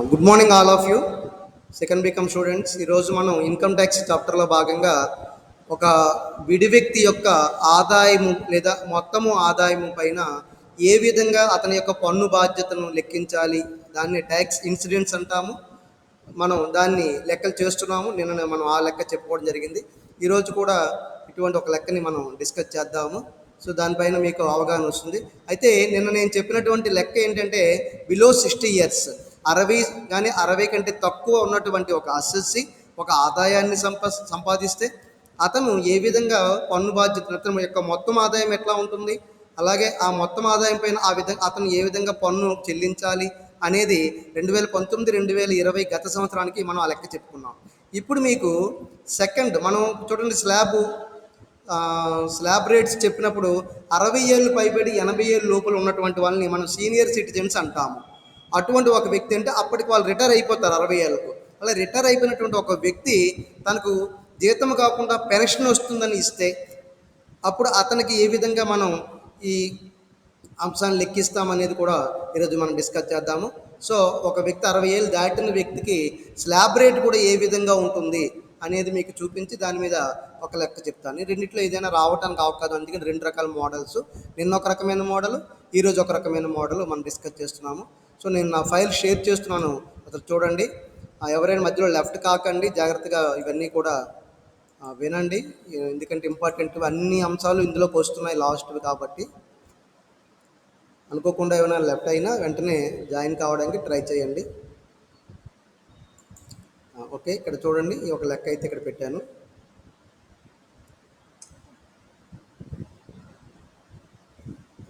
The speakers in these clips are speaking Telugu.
Good morning all of you. Second BCom students, ఈరోజు మనం ఇన్కమ్ ట్యాక్స్ చాప్టర్లో భాగంగా ఒక విడి వ్యక్తి యొక్క ఆదాయము లేదా మొత్తము ఆదాయము పైన ఏ విధంగా అతని యొక్క పన్ను బాధ్యతను లెక్కించాలి, దాన్ని ట్యాక్స్ ఇన్సిడెంట్స్ అంటాము. మనం దాన్ని లెక్కలు చేస్తున్నాము. నిన్న మనం ఆ లెక్క చెప్పుకోవడం జరిగింది. ఈరోజు కూడా ఇటువంటి ఒక లెక్కని మనం డిస్కస్ చేద్దాము. సో దానిపైన మీకు అవగాహన వస్తుంది. అయితే నిన్న నేను చెప్పినటువంటి లెక్క ఏంటంటే బిలో 60 years 60 కానీ 60 కంటే తక్కువ ఉన్నటువంటి ఒక అసెస్సి ఒక ఆదాయాన్ని సంపాదిస్తే అతను ఏ విధంగా పన్ను బాధ్యత, అతని యొక్క మొత్తం ఆదాయం ఎట్లా ఉంటుంది, అలాగే ఆ మొత్తం ఆదాయం పైన ఆ విధంగా అతను ఏ విధంగా పన్ను చెల్లించాలి అనేది 2019 2020 గత సంవత్సరానికి మనం ఆ లెక్క చెప్పుకున్నాం. ఇప్పుడు మీకు సెకండ్ మనం చూడండి, స్లాబ్ రేట్స్ చెప్పినప్పుడు 60 ఏళ్ళు పైబడి 80 ఏళ్ళు లోపల ఉన్నటువంటి వాళ్ళని మనం సీనియర్ సిటిజన్స్ అంటాము. అటువంటి ఒక వ్యక్తి అంటే అప్పటికి వాళ్ళు రిటైర్ అయిపోతారు 60 ఏళ్ళకు. అలా రిటైర్ అయిపోయినటువంటి ఒక వ్యక్తి తనకు జీతం కాకుండా పెన్షన్ వస్తుందని ఇస్తే అప్పుడు అతనికి ఏ విధంగా మనం ఈ అంశాన్ని లెక్కిస్తామనేది కూడా ఈరోజు మనం డిస్కస్ చేద్దాము. సో ఒక వ్యక్తి 60 ఏళ్ళు దాటిన వ్యక్తికి స్లాబ్ రేట్ కూడా ఏ విధంగా ఉంటుంది అనేది మీకు చూపించి దాని మీద ఒక లెక్క చెప్తాను. ఈ రెండిట్లో ఏదైనా రావడానికి అవకాశం, అందుకని రెండు రకాల మోడల్స్, నిన్న ఒక రకమైన మోడల్, ఈరోజు ఒక రకమైన మోడల్ మనం డిస్కస్ చేస్తున్నాము. సో నేను నా ఫైల్ షేర్ చేస్తున్నాను, అసలు చూడండి. ఎవరైనా మధ్యలో లెఫ్ట్ కాకండి, జాగ్రత్తగా ఇవన్నీ కూడా వినండి, ఎందుకంటే ఇంపార్టెంట్ అన్ని అంశాలు ఇందులోకి వస్తున్నాయి లాస్ట్వి కాబట్టి. అనుకోకుండా ఏమైనా లెఫ్ట్ అయినా వెంటనే జాయిన్ కావడానికి ట్రై చేయండి. ఓకే, ఇక్కడ చూడండి, ఈ ఒక లెక్క అయితే ఇక్కడ పెట్టాను.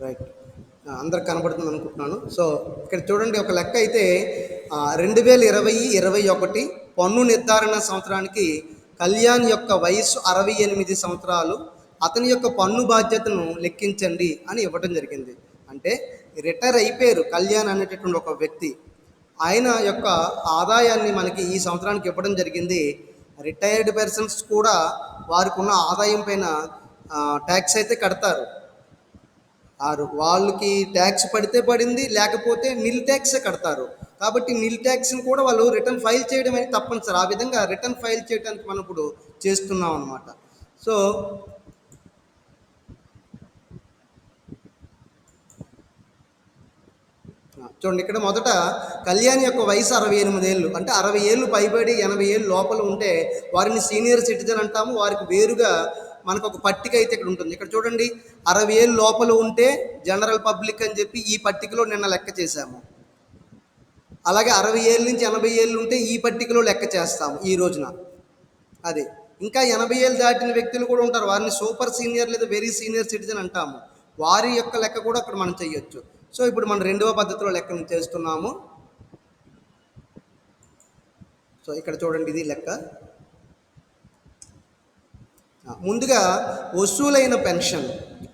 రైట్, అందరికి కనబడుతుంది అనుకుంటున్నాను. సో ఇక్కడ చూడండి, ఒక లెక్క అయితే 2020-21 పన్ను నిర్ధారణ సంవత్సరానికి కళ్యాణ్ యొక్క వయస్సు 68 సంవత్సరాలు, అతని యొక్క పన్ను బాధ్యతను లెక్కించండి అని ఇవ్వడం జరిగింది. అంటే రిటైర్ అయిపోయారు కళ్యాణ్ అనేటటువంటి ఒక వ్యక్తి, ఆయన యొక్క ఆదాయాన్ని మనకి ఈ సంవత్సరానికి ఇవ్వడం జరిగింది. రిటైర్డ్ పర్సన్స్ కూడా వారికి ఉన్న ఆదాయం పైన ట్యాక్స్ అయితే కడతారు. వాళ్ళకి ట్యాక్స్ పడితే పడింది, లేకపోతే నిల్ ట్యాక్సే కడతారు. కాబట్టి నిల్ ట్యాక్స్ని కూడా వాళ్ళు రిటర్న్ ఫైల్ చేయడం అనేది తప్పనిసరి. ఆ విధంగా రిటర్న్ ఫైల్ చేయడానికి మనం ఇప్పుడు చేస్తున్నాం అన్నమాట. సో చూడండి, ఇక్కడ మొదట కళ్యాణ్ యొక్క వయసు 68 ఏళ్ళు, అంటే 60 ఏళ్ళు పైబడి 80 ఏళ్ళు లోపల ఉంటే వారిని సీనియర్ సిటిజన్ అంటాము. వారికి వేరుగా మనకు ఒక పట్టిక అయితే ఇక్కడ ఉంటుంది. ఇక్కడ చూడండి, 60 ఏళ్ళు లోపల ఉంటే జనరల్ పబ్లిక్ అని చెప్పి ఈ పట్టికలో నిన్న లెక్క చేశాము. అలాగే 60 ఏళ్ళ నుంచి 80 ఏళ్ళు ఉంటే ఈ పట్టికలో లెక్క చేస్తాము ఈ రోజున. అది ఇంకా 80 ఏళ్ళు దాటిన వ్యక్తులు కూడా ఉంటారు, వారిని సూపర్ సీనియర్ లేదా వెరీ సీనియర్ సిటిజన్ అంటాము. వారి యొక్క లెక్క కూడా అక్కడ మనం చేయొచ్చు. సో ఇప్పుడు మనం రెండవ పద్ధతిలో లెక్కను చేస్తున్నాము. సో ఇక్కడ చూడండి, ఇది లెక్క. ముందుగా వసూలైన పెన్షన్,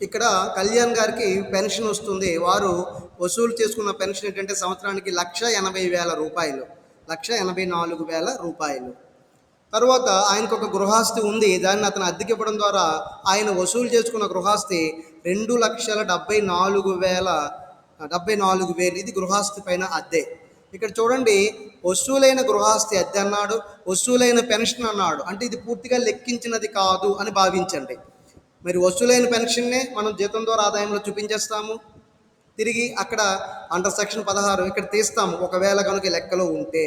ఇక్కడ కళ్యాణ్ గారికి పెన్షన్ వస్తుంది. వారు వసూలు చేసుకున్న పెన్షన్ ఏంటంటే సంవత్సరానికి 1,80,000 రూపాయలు, 1,84,000 రూపాయలు. తర్వాత ఆయనకు ఒక గృహాస్తి ఉంది, దాన్ని అతను అద్దెకి ఇవ్వడం ద్వారా ఆయన వసూలు చేసుకున్న గృహాస్తి 2,74,000, ఇది గృహాస్తి పైన అద్దె. ఇక్కడ చూడండి, వసూలైన గృహాస్తి అద్దె అన్నాడు, వసూలైన పెన్షన్ అన్నాడు, అంటే ఇది పూర్తిగా లెక్కించినది కాదు అని భావించండి. మరి వసూలైన పెన్షన్నే మనం జీతం ద్వారా ఆదాయంలో చూపించేస్తాము. తిరిగి అక్కడ అండర్ సెక్షన్ 16 ఇక్కడ తీస్తాము ఒకవేళ కనుక లెక్కలో ఉంటే.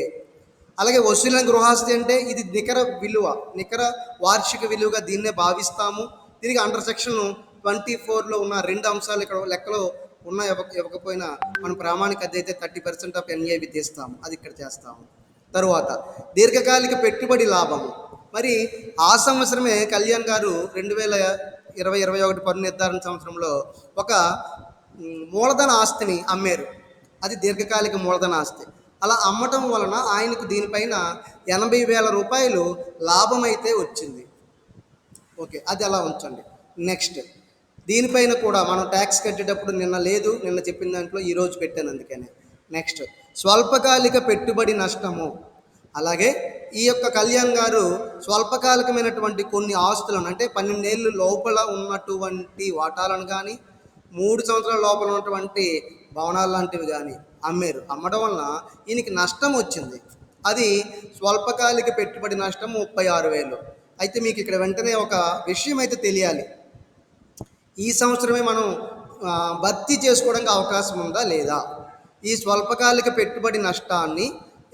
అలాగే వసూలైన గృహాస్తి అంటే ఇది నికర విలువ, నికర వార్షిక విలువగా దీన్నే భావిస్తాము. తిరిగి అండర్ సెక్షన్ 24లో ఉన్న రెండు అంశాలు ఇక్కడ లెక్కలో ఉన్న ఇవ్వకపోయినా మనం ప్రామాణిక అద్దె అయితే 30% ఆఫ్ NAV తీస్తాము, అది ఇక్కడ చేస్తాము. తరువాత దీర్ఘకాలిక పెట్టుబడి లాభము. మరి ఆ సంవత్సరమే కళ్యాణ్ గారు 2020-21 పన్ను నిర్ధారణ సంవత్సరంలో ఒక మూలధన ఆస్తిని అమ్మారు. అది దీర్ఘకాలిక మూలధన ఆస్తి. అలా అమ్మటం వలన ఆయనకు దీనిపైన 80,000 రూపాయలు లాభం అయితే వచ్చింది. ఓకే, అది అలా ఉంచండి. నెక్స్ట్ దీనిపైన కూడా మనం ట్యాక్స్ కట్టేటప్పుడు నిన్న చెప్పిన దాంట్లో ఈరోజు పెట్టాను, అందుకనే. నెక్స్ట్ స్వల్పకాలిక పెట్టుబడి నష్టము. అలాగే ఈ యొక్క కళ్యాణ్ గారు స్వల్పకాలికమైనటువంటి కొన్ని ఆస్తులను, అంటే 12 ఏళ్ళు లోపల ఉన్నటువంటి వాటాలను కానీ 3 సంవత్సరాల లోపల ఉన్నటువంటి భవనాలు లాంటివి కానీ అమ్మారు. అమ్మడం వలన ఈయనకి నష్టం వచ్చింది. అది స్వల్పకాలిక పెట్టుబడి నష్టం 36,000. అయితే మీకు ఇక్కడ వెంటనే ఒక విషయం అయితే తెలియాలి. ఈ సంవత్సరమే మనం భర్తీ చేసుకోవడానికి అవకాశం ఉందా లేదా? ఈ స్వల్పకాలిక పెట్టుబడి నష్టాన్ని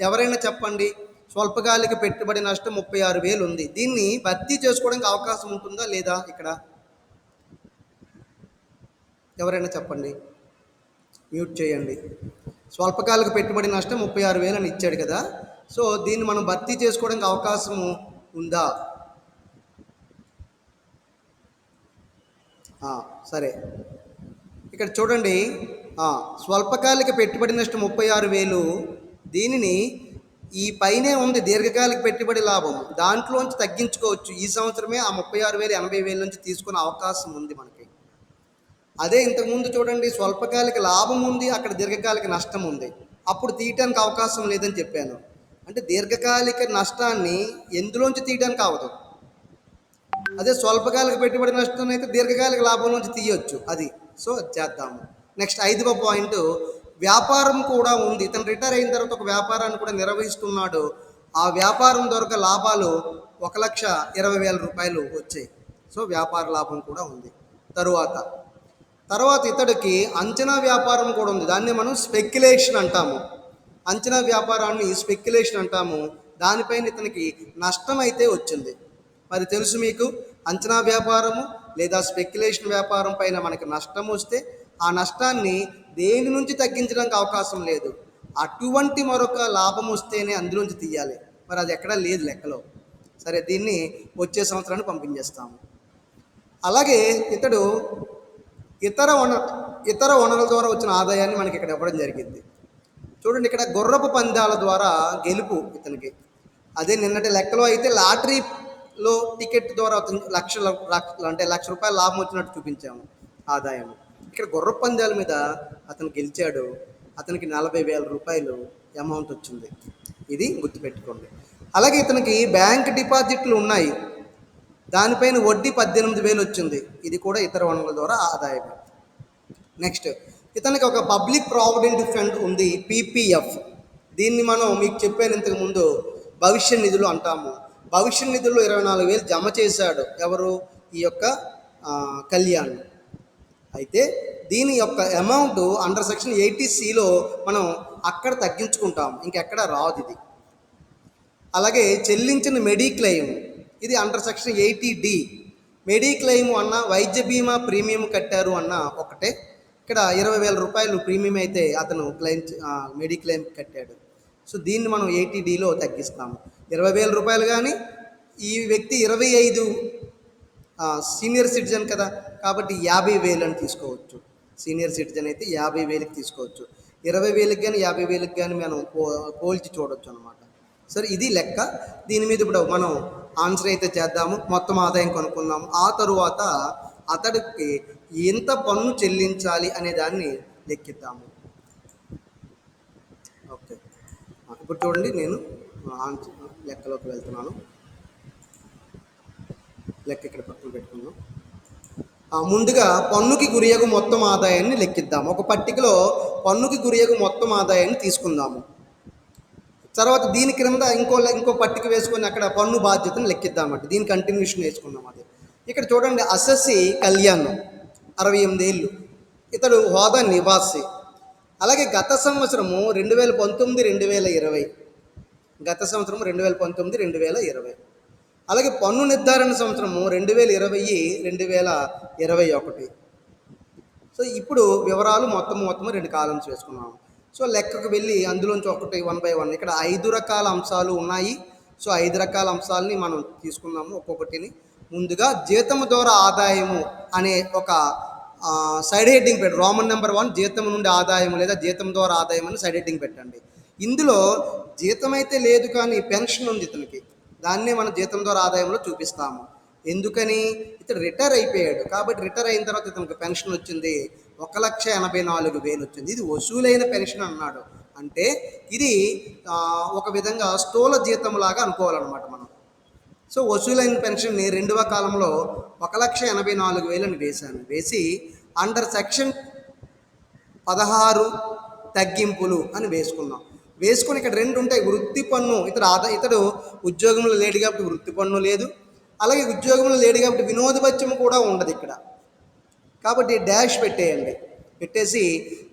ఎవరైనా చెప్పండి. స్వల్పకాలిక పెట్టుబడి నష్టం 36,000 ఉంది. దీన్ని భర్తీ చేసుకోవడానికి అవకాశం ఉంటుందా లేదా? ఇక్కడ ఎవరైనా చెప్పండి, మ్యూట్ చేయండి. స్వల్పకాలిక పెట్టుబడి నష్టం 36,000 అని ఇచ్చాడు కదా. సో దీన్ని మనం భర్తీ చేసుకోవడానికి అవకాశం ఉందా? సరే, ఇక్కడ చూడండి. స్వల్పకాలిక పెట్టుబడి నష్టం 36,000. దీనిని ఈ పైనే ఉంది దీర్ఘకాలిక పెట్టుబడి లాభం, దాంట్లోంచి తగ్గించుకోవచ్చు. ఈ సంవత్సరమే ఆ 36,000 80,000 నుంచి తీసుకునే అవకాశం ఉంది మనకి. అదే ఇంతకుముందు చూడండి, స్వల్పకాలిక లాభం ఉంది, అక్కడ దీర్ఘకాలిక నష్టం ఉంది, అప్పుడు తీయటానికి అవకాశం లేదని చెప్పాను. అంటే దీర్ఘకాలిక నష్టాన్ని ఎందులోంచి తీయడానికి అవ్వదు. అదే స్వల్పకాలిక పెట్టుబడి నష్టం అయితే దీర్ఘకాలిక లాభం నుంచి తీయొచ్చు. అది సో చేద్దాము. నెక్స్ట్ 5వ పాయింట్, వ్యాపారం కూడా ఉంది. ఇతను రిటైర్ అయిన తర్వాత ఒక వ్యాపారాన్ని కూడా నిర్వహిస్తున్నాడు. ఆ వ్యాపారం ద్వారా లాభాలు 1,20,000 రూపాయలు వచ్చాయి. సో వ్యాపార లాభం కూడా ఉంది. తర్వాత ఇతడికి అంచనా వ్యాపారం కూడా ఉంది. దాన్ని మనం స్పెక్యులేషన్ అంటాము. అంచనా వ్యాపారాన్ని స్పెక్యులేషన్ అంటాము. దానిపైన ఇతనికి నష్టం అయితే వచ్చింది. మరి తెలుసు మీకు, అంచనా వ్యాపారము లేదా స్పెక్యులేషన్ వ్యాపారం పైన మనకి నష్టం వస్తే ఆ నష్టాన్ని దేని నుంచి తగ్గించడానికి అవకాశం లేదు. అటువంటి మరొక లాభం వస్తేనే అందులోంచి తీయాలి. మరి అది ఎక్కడా లేదు లెక్కలో. సరే, దీన్ని వచ్చే సంవత్సరాన్ని పంపించేస్తాము. అలాగే ఇతడు ఇతర వనరుల ద్వారా వచ్చిన ఆదాయాన్ని మనకి ఇక్కడ ఇవ్వడం జరిగింది. చూడండి, ఇక్కడ గుర్రపు పందాల ద్వారా గెలుపు ఇతనికి. అదే నిన్నటి లెక్కలో అయితే లాటరీలో టికెట్ ద్వారా అతను లక్ష రూపాయల లాభం వచ్చినట్టు చూపించాము ఆదాయం. ఇక్కడ గుర్రపు పందాల మీద అతను గెలిచాడు. అతనికి 40,000 రూపాయలు అమౌంట్ వచ్చింది. ఇది గుర్తుపెట్టుకోండి. అలాగే ఇతనికి బ్యాంక్ డిపాజిట్లు ఉన్నాయి, దానిపైన వడ్డీ 18,000 వచ్చింది. ఇది కూడా ఇతర వనరుల ద్వారా ఆదాయమే. నెక్స్ట్, ఇతనికి ఒక పబ్లిక్ ప్రావిడెంట్ ఫండ్ ఉంది, పీపీఎఫ్. దీన్ని మనం మీకు చెప్పాను ఇంతకుముందు, భవిష్య నిధులు అంటాము. భవిష్య నిధుల్లో 24,000 జమ చేశాడు. ఎవరు? ఈ యొక్క కళ్యాణ్. అయితే దీని యొక్క అమౌంట్ అండర్ సెక్షన్ 80Cలో మనం అక్కడ తగ్గించుకుంటాం, ఇంకెక్కడ రాదు ఇది. అలాగే చెల్లించిన మెడిక్లెయిమ్, ఇది అండర్ సెక్షన్ 80D. మెడిక్లెయిమ్ అన్న వైద్య బీమా ప్రీమియం కట్టారు అన్న ఒకటే. ఇక్కడ 20,000 రూపాయలు ప్రీమియం అయితే అతను మెడిక్లెయిమ్ కట్టాడు. సో దీన్ని మనం 80Dలో తగ్గిస్తాము. 20,000 రూపాయలు. కానీ ఈ వ్యక్తి 25 సీనియర్ సిటిజన్ కదా, కాబట్టి 50,000 అని తీసుకోవచ్చు. సీనియర్ సిటిజన్ అయితే 50,000కి తీసుకోవచ్చు. 20,000కి కానీ 50,000కి కానీ మనం పోల్చి చూడవచ్చు అనమాట. సరే, ఇది లెక్క. దీని మీద ఇప్పుడు మనం ఆన్సర్ అయితే చేద్దాము. మొత్తం ఆదాయం కనుక్కుందాము. ఆ తరువాత అతడికి ఎంత పన్ను చెల్లించాలి అనే దాన్ని లెక్కిద్దాము. ఓకే, ఇప్పుడు చూడండి, నేను లెక్కలోకి వెళ్తున్నాను. లెక్క ఇక్కడ పక్కన పెట్టుకుందాం. ముందుగా పన్నుకి గురియగు మొత్తం ఆదాయాన్ని లెక్కిద్దాము. ఒక పట్టికలో పన్నుకి గురియగు మొత్తం ఆదాయాన్ని తీసుకుందాము. తర్వాత దీని క్రింద ఇంకో పట్టిక వేసుకొని అక్కడ పన్ను బాధ్యతను లెక్కిద్దామంటే దీని కంటిన్యూషన్ వేసుకుందాం. అది ఇక్కడ చూడండి, అసెస్సి కళ్యాణ్ 68 ఏళ్ళు, ఇతడు హోదా నివాసి. అలాగే గత సంవత్సరము 2019-2020, గత సంవత్సరం 2019-2020. అలాగే పన్ను నిర్ధారణ సంవత్సరము 2020-2021. సో ఇప్పుడు వివరాలు మొత్తం 2 కాలమ్స్ వేసుకున్నాము. సో లెక్కకు వెళ్ళి అందులోంచి ఒకటి 1 by 1. ఇక్కడ 5 రకాల అంశాలు ఉన్నాయి. సో 5 రకాల అంశాలని మనం తీసుకున్నాము ఒక్కొక్కటిని. ముందుగా జీతము ద్వారా ఆదాయము అనే ఒక సైడ్ హెడ్డింగ్ పెట్టండి. రోమన్ నెంబర్ 1 జీతం నుండి ఆదాయం లేదా జీతం ద్వారా ఆదాయం అని సైడ్ హెడ్డింగ్ పెట్టండి. ఇందులో జీతం అయితే లేదు, కానీ పెన్షన్ ఉంది ఇతనికి. దాన్నే మనం జీతం ద్వారా ఆదాయంలో చూపిస్తాము. ఎందుకని? ఇతడు రిటైర్ అయిపోయాడు కాబట్టి రిటైర్ అయిన తర్వాత ఇతనికి పెన్షన్ వచ్చింది, 1,84,000 వచ్చింది. ఇది వసూలైన పెన్షన్ అన్నాడు. అంటే ఇది ఒక విధంగా స్థూల జీతం లాగా అనుకోవాలన్నమాట మనం. సో వసూలైన పెన్షన్ని 2వ కాలంలో 1,84,000 వేసి అండర్ సెక్షన్ 16 తగ్గింపులు అని వేసుకున్నాం. వేసుకొని ఇక్కడ రెండు ఉంటాయి. వృత్తి పన్ను, ఇతడు ఉద్యోగంలో లేడు కాబట్టి వృత్తి పన్ను లేదు, అలాగే ఉద్యోగంలో లేడు కాబట్టి వినోద భత్యం కూడా ఉండదు ఇక్కడ. కాబట్టి డాష్ పెట్టేయండి. పెట్టేసి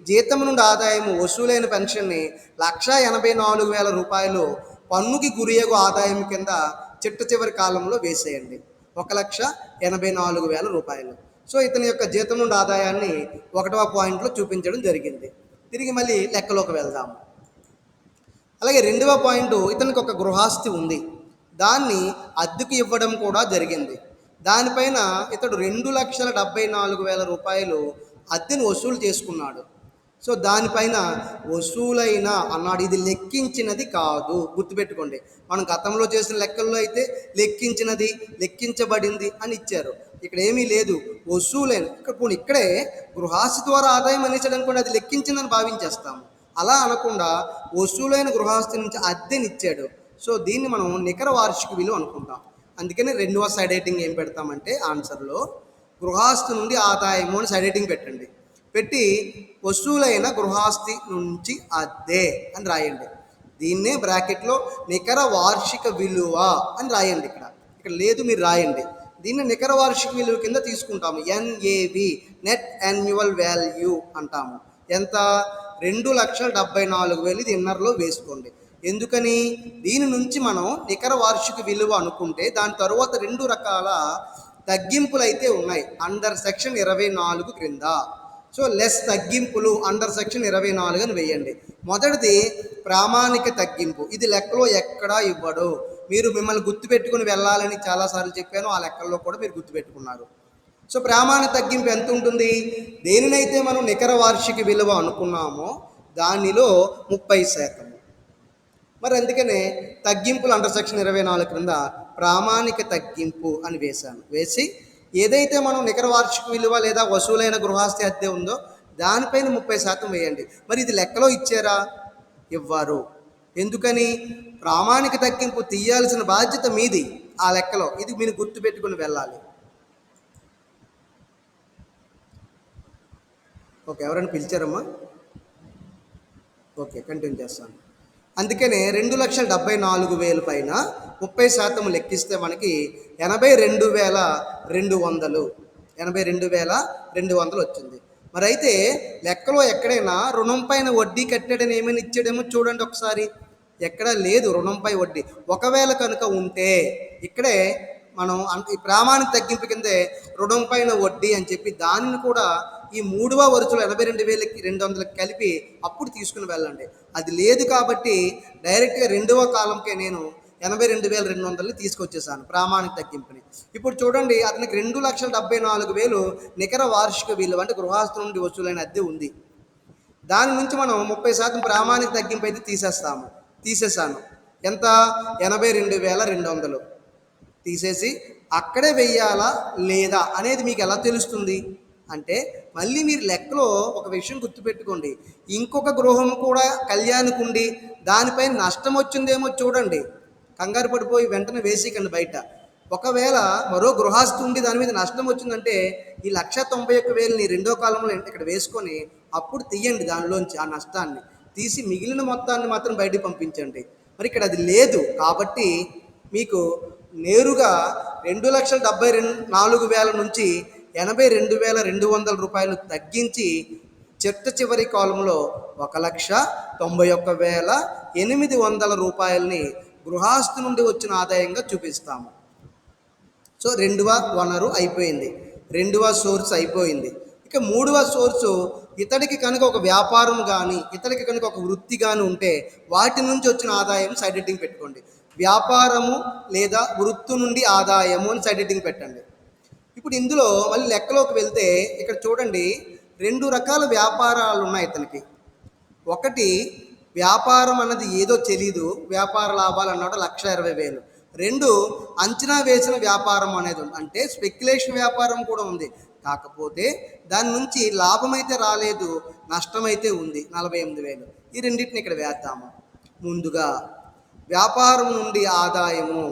జీతం నుండి ఆదాయము వసూలైన పెన్షన్ని 1,84,000 రూపాయలు పన్నుకి గురియగు ఆదాయం కింద చిట్ట చివరి కాలంలో వేసేయండి. 1,84,000 రూపాయలు. సో ఇతని యొక్క జీతం నుండి ఆదాయాన్ని 1వ పాయింట్లో చూపించడం జరిగింది. తిరిగి మళ్ళీ లెక్కలోకి వెళ్దాము. అలాగే 2వ పాయింట్, ఇతనికి ఒక గృహాస్తి ఉంది, దాన్ని అద్దెకు ఇవ్వడం కూడా జరిగింది. దానిపైన ఇతడు 2,74,000 రూపాయలు అద్దెను వసూలు చేసుకున్నాడు. సో దానిపైన వసూలైన అన్నాడు. ఇది లెక్కించినది కాదు, గుర్తుపెట్టుకోండి. మనం గతంలో చేసిన లెక్కల్లో అయితే లెక్కించినది, లెక్కించబడింది అని ఇచ్చారు. ఇక్కడ ఏమీ లేదు, వసూలైన. ఇక్కడే గృహాస్తి ద్వారా ఆదాయం అనేసాడు అనుకోండి, అది లెక్కించిందని భావించేస్తాము. అలా అనకుండా వసూలైన గృహాస్తి నుంచి అద్దెనిచ్చాడు. సో దీన్ని మనం నికర వార్షిక విలువ అనుకుంటాం. అందుకని 2వ సైడ్ హెడ్డింగ్ ఏం పెడతామంటే ఆన్సర్లో గృహాస్తి నుండి ఆదాయము అని సైడ్ హెడ్డింగ్ పెట్టండి. పెట్టి వసూలైన గృహాస్తి నుంచి అద్దె అని రాయండి. దీన్నే బ్రాకెట్లో నికర వార్షిక విలువ అని రాయండి. ఇక్కడ లేదు, మీరు రాయండి. దీన్ని నికర వార్షిక విలువ కింద తీసుకుంటాము. NAV, నెట్ యాన్యువల్ వాల్యూ అంటాము. ఎంత? 2,74,000. ఇది ఇన్నర్లో వేసుకోండి. ఎందుకని? దీని నుంచి మనం నికర వార్షిక విలువ అనుకుంటే దాని తరువాత 2 రకాల తగ్గింపులు అయితే ఉన్నాయి అండర్ సెక్షన్ 24 క్రింద. సో లెస్ తగ్గింపులు అండర్ సెక్షన్ 24 అని వేయండి. మొదటిది ప్రామాణిక తగ్గింపు. ఇది లెక్కలో ఎక్కడా ఇవ్వడు. మీరు మిమ్మల్ని గుర్తుపెట్టుకుని వెళ్ళాలని చాలాసార్లు చెప్పాను, ఆ లెక్కల్లో కూడా మీరు గుర్తుపెట్టుకున్నారు. సో ప్రామాణిక తగ్గింపు ఎంత ఉంటుంది? దేనినైతే మనం నికర వార్షిక విలువ అనుకున్నామో దానిలో 30%. మరి అందుకనే తగ్గింపులు అండర్ సెక్షన్ 24 క్రింద ప్రామాణిక తగ్గింపు అని వేశాను. వేసి ఏదైతే మనం నికర వార్షిక విలువ లేదా వసూలైన గృహాస్తి అద్దె ఉందో దానిపైన 30% వేయండి. మరి ఇది లెక్కలో ఇచ్చారా? ఇవ్వరు. ఎందుకని? ప్రామాణిక తగ్గింపు తీయాల్సిన బాధ్యత మీది ఆ లెక్కలో. ఇది మీరు గుర్తుపెట్టుకుని వెళ్ళాలి. ఓకే, ఎవరైనా పిలిచారమ్మా? ఓకే, కంటిన్యూ చేస్తాను. అందుకనే 2,74,000 పైన 30% లెక్కిస్తే మనకి 82,200 82,200 వచ్చింది. మరి అయితే లెక్కలో ఎక్కడైనా రుణం పైన వడ్డీ కట్టాడని ఏమైనా ఇచ్చాడేమో చూడండి ఒకసారి. ఎక్కడా లేదు రుణంపై వడ్డీ. ఒకవేళ కనుక ఉంటే ఇక్కడే మనం ఈ ప్రామాణిక తగ్గింపు కిందే రుణం పైన వడ్డీ అని చెప్పి దానిని కూడా ఈ 3వ వరుసలో 82,200 కలిపి అప్పుడు తీసుకుని వెళ్ళండి. అది లేదు కాబట్టి డైరెక్ట్గా 2వ కాలంకే నేను 82,200 తీసుకొచ్చేసాను ప్రామాణిక తగ్గింపుని. ఇప్పుడు చూడండి, అతనికి 2,74,000 నికర వార్షిక విలువ అంటే గృహస్థు నుండి వసూలైన అద్దె ఉంది. దాని నుంచి మనం 30% ప్రామాణిక తగ్గింపు అయితే తీసేసాను. ఎంత? 82,200 తీసేసి అక్కడే వెయ్యాలా లేదా అనేది మీకు ఎలా తెలుస్తుంది అంటే, మళ్ళీ మీరు లెక్కలో ఒక విషయం గుర్తుపెట్టుకోండి. ఇంకొక గృహం కూడా కళ్యాణికి ఉండి దానిపైన నష్టం వచ్చిందేమో చూడండి. కంగారు పడిపోయి వెంటనే వేసేయకండి బయట. ఒకవేళ మరో గృహాస్తి ఉండి దాని మీద నష్టం వచ్చిందంటే ఈ 1,91,000 రెండో కాలంలో ఇక్కడ వేసుకొని అప్పుడు తీయండి. దానిలోంచి ఆ నష్టాన్ని తీసి మిగిలిన మొత్తాన్ని మాత్రం బయటికి పంపించండి. మరి ఇక్కడ అది లేదు కాబట్టి మీకు నేరుగా 2,74,000 నుంచి 82,200 రూపాయలు తగ్గించి చిట్ట చివరి కాలంలో 1,91,800 రూపాయలని గృహాస్తి నుండి వచ్చిన ఆదాయంగా చూపిస్తాము. సో 2వ వనరు అయిపోయింది, 2వ సోర్స్ అయిపోయింది. ఇక 3వ సోర్సు, ఇతడికి కనుక ఒక వ్యాపారం కానీ ఇతడికి కనుక ఒక వృత్తి కానీ ఉంటే వాటి నుంచి వచ్చిన ఆదాయం సైడ్ హెడ్డింగ్ పెట్టుకోండి. వ్యాపారము లేదా వృత్తి నుండి ఆదాయము అని సైడ్ హెడ్డింగ్ పెట్టండి. ఇప్పుడు ఇందులో మళ్ళీ లెక్కలోకి వెళ్తే ఇక్కడ చూడండి, 2 రకాల వ్యాపారాలు ఉన్నాయి ఇతనికి. ఒకటి వ్యాపారం అన్నది ఏదో తెలీదు, వ్యాపార లాభాలు అన్నాడు 1,20,000. 2 అంచనా వేసిన వ్యాపారం అనేది ఉంది, అంటే స్పెక్యులేషన్ వ్యాపారం కూడా ఉంది. కాకపోతే దాని నుంచి లాభం అయితే రాలేదు, నష్టమైతే ఉంది 48,000. ఈ రెండింటిని ఇక్కడ వేద్దాము. ముందుగా వ్యాపారం నుండి ఆదాయము,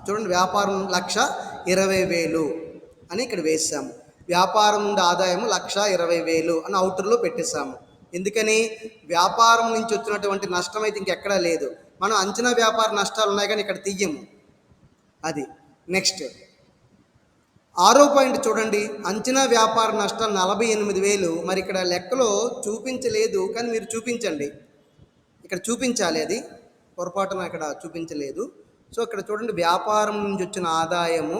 చూడండి, వ్యాపారం 1,20,000 అని ఇక్కడ వేసాము. వ్యాపారం నుండి ఆదాయము 1,20,000 అని అవుటర్లో పెట్టేశాము. ఎందుకని? వ్యాపారం నుంచి వచ్చినటువంటి నష్టం అయితే ఇంకెక్కడా లేదు. మనం అంచనా వ్యాపార నష్టాలు ఉన్నాయి కానీ ఇక్కడ తీయము. అది నెక్స్ట్ 6వ పాయింట్ చూడండి, అంచనా వ్యాపార నష్టం 48,000. మరి ఇక్కడ లెక్కలో చూపించలేదు, కానీ మీరు చూపించండి. ఇక్కడ చూపించాలి, అది పొరపాటున ఇక్కడ చూపించలేదు. సో ఇక్కడ చూడండి, వ్యాపారం నుంచి వచ్చిన ఆదాయము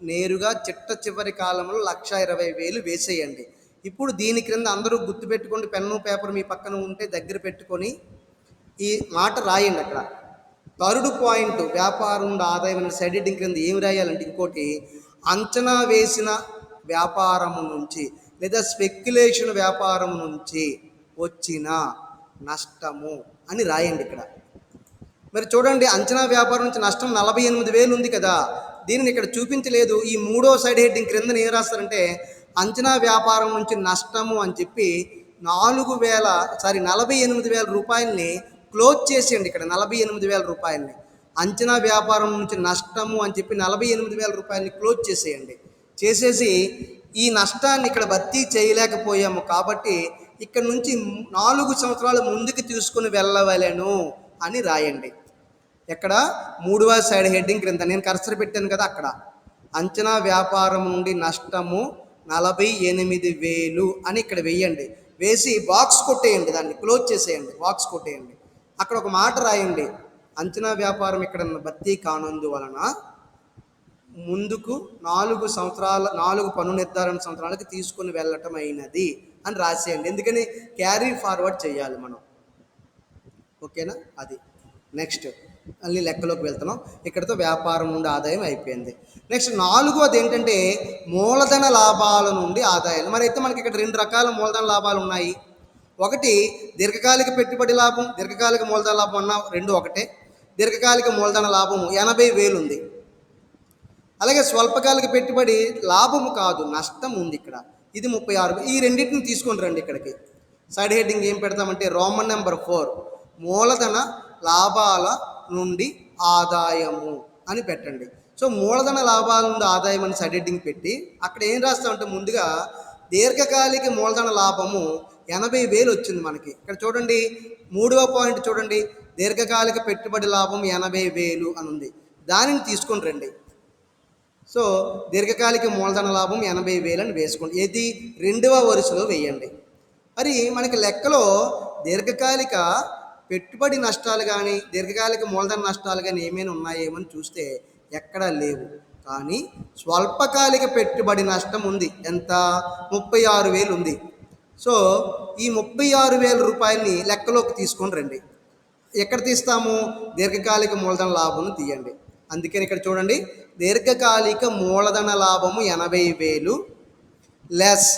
నేరుగా చిట్ట చివరి కాలంలో 1,20,000 వేసేయండి. ఇప్పుడు దీని క్రింద అందరూ గుర్తుపెట్టుకోండి, పెన్ను పేపర్ మీ పక్కన ఉంటే దగ్గర పెట్టుకొని ఈ మాట రాయండి. అక్కడ థర్డ్ పాయింట్, వ్యాపారం నుండి ఆదాయం అనే సైడ్ హెడ్డింగ్ క్రింద ఏమి రాయాలంటే, ఇంకోటి అంచనా వేసిన వ్యాపారము నుంచి లేదా స్పెక్యులేషన్ వ్యాపారం నుంచి వచ్చిన నష్టము అని రాయండి ఇక్కడ. మరి చూడండి, అంచనా వ్యాపారం నుంచి నష్టం 48,000 ఉంది కదా, దీనిని ఇక్కడ చూపించలేదు. ఈ 3వ సైడ్ హెడ్డింగ్ క్రింద ఏం రాస్తారంటే, అంచనా వ్యాపారం నుంచి నష్టము అని చెప్పి 48,000 రూపాయలని క్లోజ్ చేసేయండి. ఇక్కడ 48,000 రూపాయలని అంచనా వ్యాపారం నుంచి నష్టము అని చెప్పి 48,000 రూపాయలని క్లోజ్ చేసేయండి. చేసేసి ఈ నష్టాన్ని ఇక్కడ భర్తీ చేయలేకపోయాము కాబట్టి ఇక్కడ నుంచి 4 సంవత్సరాలు ముందుకు తీసుకుని వెళ్ళవలెను అని రాయండి. ఎక్కడ? 3వ సైడ్ హెడ్డింగ్ క్రింద నేను కర్సర్ పెట్టాను కదా, అక్కడ అంచనా వ్యాపారం నుండి నష్టము 48,000 అని ఇక్కడ వేయండి. వేసి బాక్స్ కొట్టేయండి, దాన్ని క్లోజ్ చేసేయండి, బాక్స్ కొట్టేయండి. అక్కడ ఒక మాట రాయండి, అంచనా వ్యాపారం ఇక్కడ భర్తీ కానందువలన ముందుకు 4 పన్ను నిర్ధారణ సంవత్సరాలకి తీసుకుని వెళ్ళటం అయినది అని రాసేయండి. ఎందుకని? క్యారీ ఫార్వర్డ్ చేయాలి మనం. ఓకేనా? అది నెక్స్ట్ మళ్ళీ లెక్కలోకి వెళ్తున్నాం. ఇక్కడతో వ్యాపారం నుండి ఆదాయం అయిపోయింది. నెక్స్ట్ 4వది ఏంటంటే మూలధన లాభాల నుండి ఆదాయాలు. మరి అయితే మనకి ఇక్కడ 2 రకాల మూలధన లాభాలు ఉన్నాయి. ఒకటి దీర్ఘకాలిక పెట్టుబడి లాభం, దీర్ఘకాలిక మూలధన లాభం అన్న రెండు ఒకటే. దీర్ఘకాలిక మూలధన లాభము 80,000 ఉంది. అలాగే స్వల్పకాలిక పెట్టుబడి లాభము కాదు, నష్టం ఉంది ఇక్కడ, ఇది 36,000. ఈ రెండింటిని తీసుకొని రండి ఇక్కడికి. సైడ్ హెడ్డింగ్ ఏం పెడతామంటే రోమన్ నెంబర్ 4 మూలధన లాభాల నుండి ఆదాయము అని పెట్టండి. సో మూలధన లాభాల నుండి ఆదాయం అని సైడ్ హెడ్డింగ్ పెట్టి అక్కడ ఏం రాస్తామంటే, ముందుగా దీర్ఘకాలిక మూలధన లాభము 80,000 వచ్చింది మనకి. ఇక్కడ చూడండి, 3వ పాయింట్ చూడండి, దీర్ఘకాలిక పెట్టుబడి లాభం 80,000 అని ఉంది. దానిని తీసుకొని రండి. సో దీర్ఘకాలిక మూలధన లాభం 80,000 అని వేసుకోండి. ఏది? 2వ వరుసలో వేయండి. మరి మనకి లెక్కలో దీర్ఘకాలిక పెట్టుబడి నష్టాలు కానీ దీర్ఘకాలిక మూలధన నష్టాలు కానీ ఏమైనా ఉన్నాయేమని చూస్తే ఎక్కడా లేవు. కానీ స్వల్పకాలిక పెట్టుబడి నష్టం ఉంది. ఎంత? 36,000 ఉంది. సో ఈ 36,000 రూపాయలని లెక్కలోకి తీసుకొని రండి. ఎక్కడ తీస్తాము? దీర్ఘకాలిక మూలధన లాభం తీయండి. అందుకని ఇక్కడ చూడండి, దీర్ఘకాలిక మూలధన లాభము 80,000 లెస్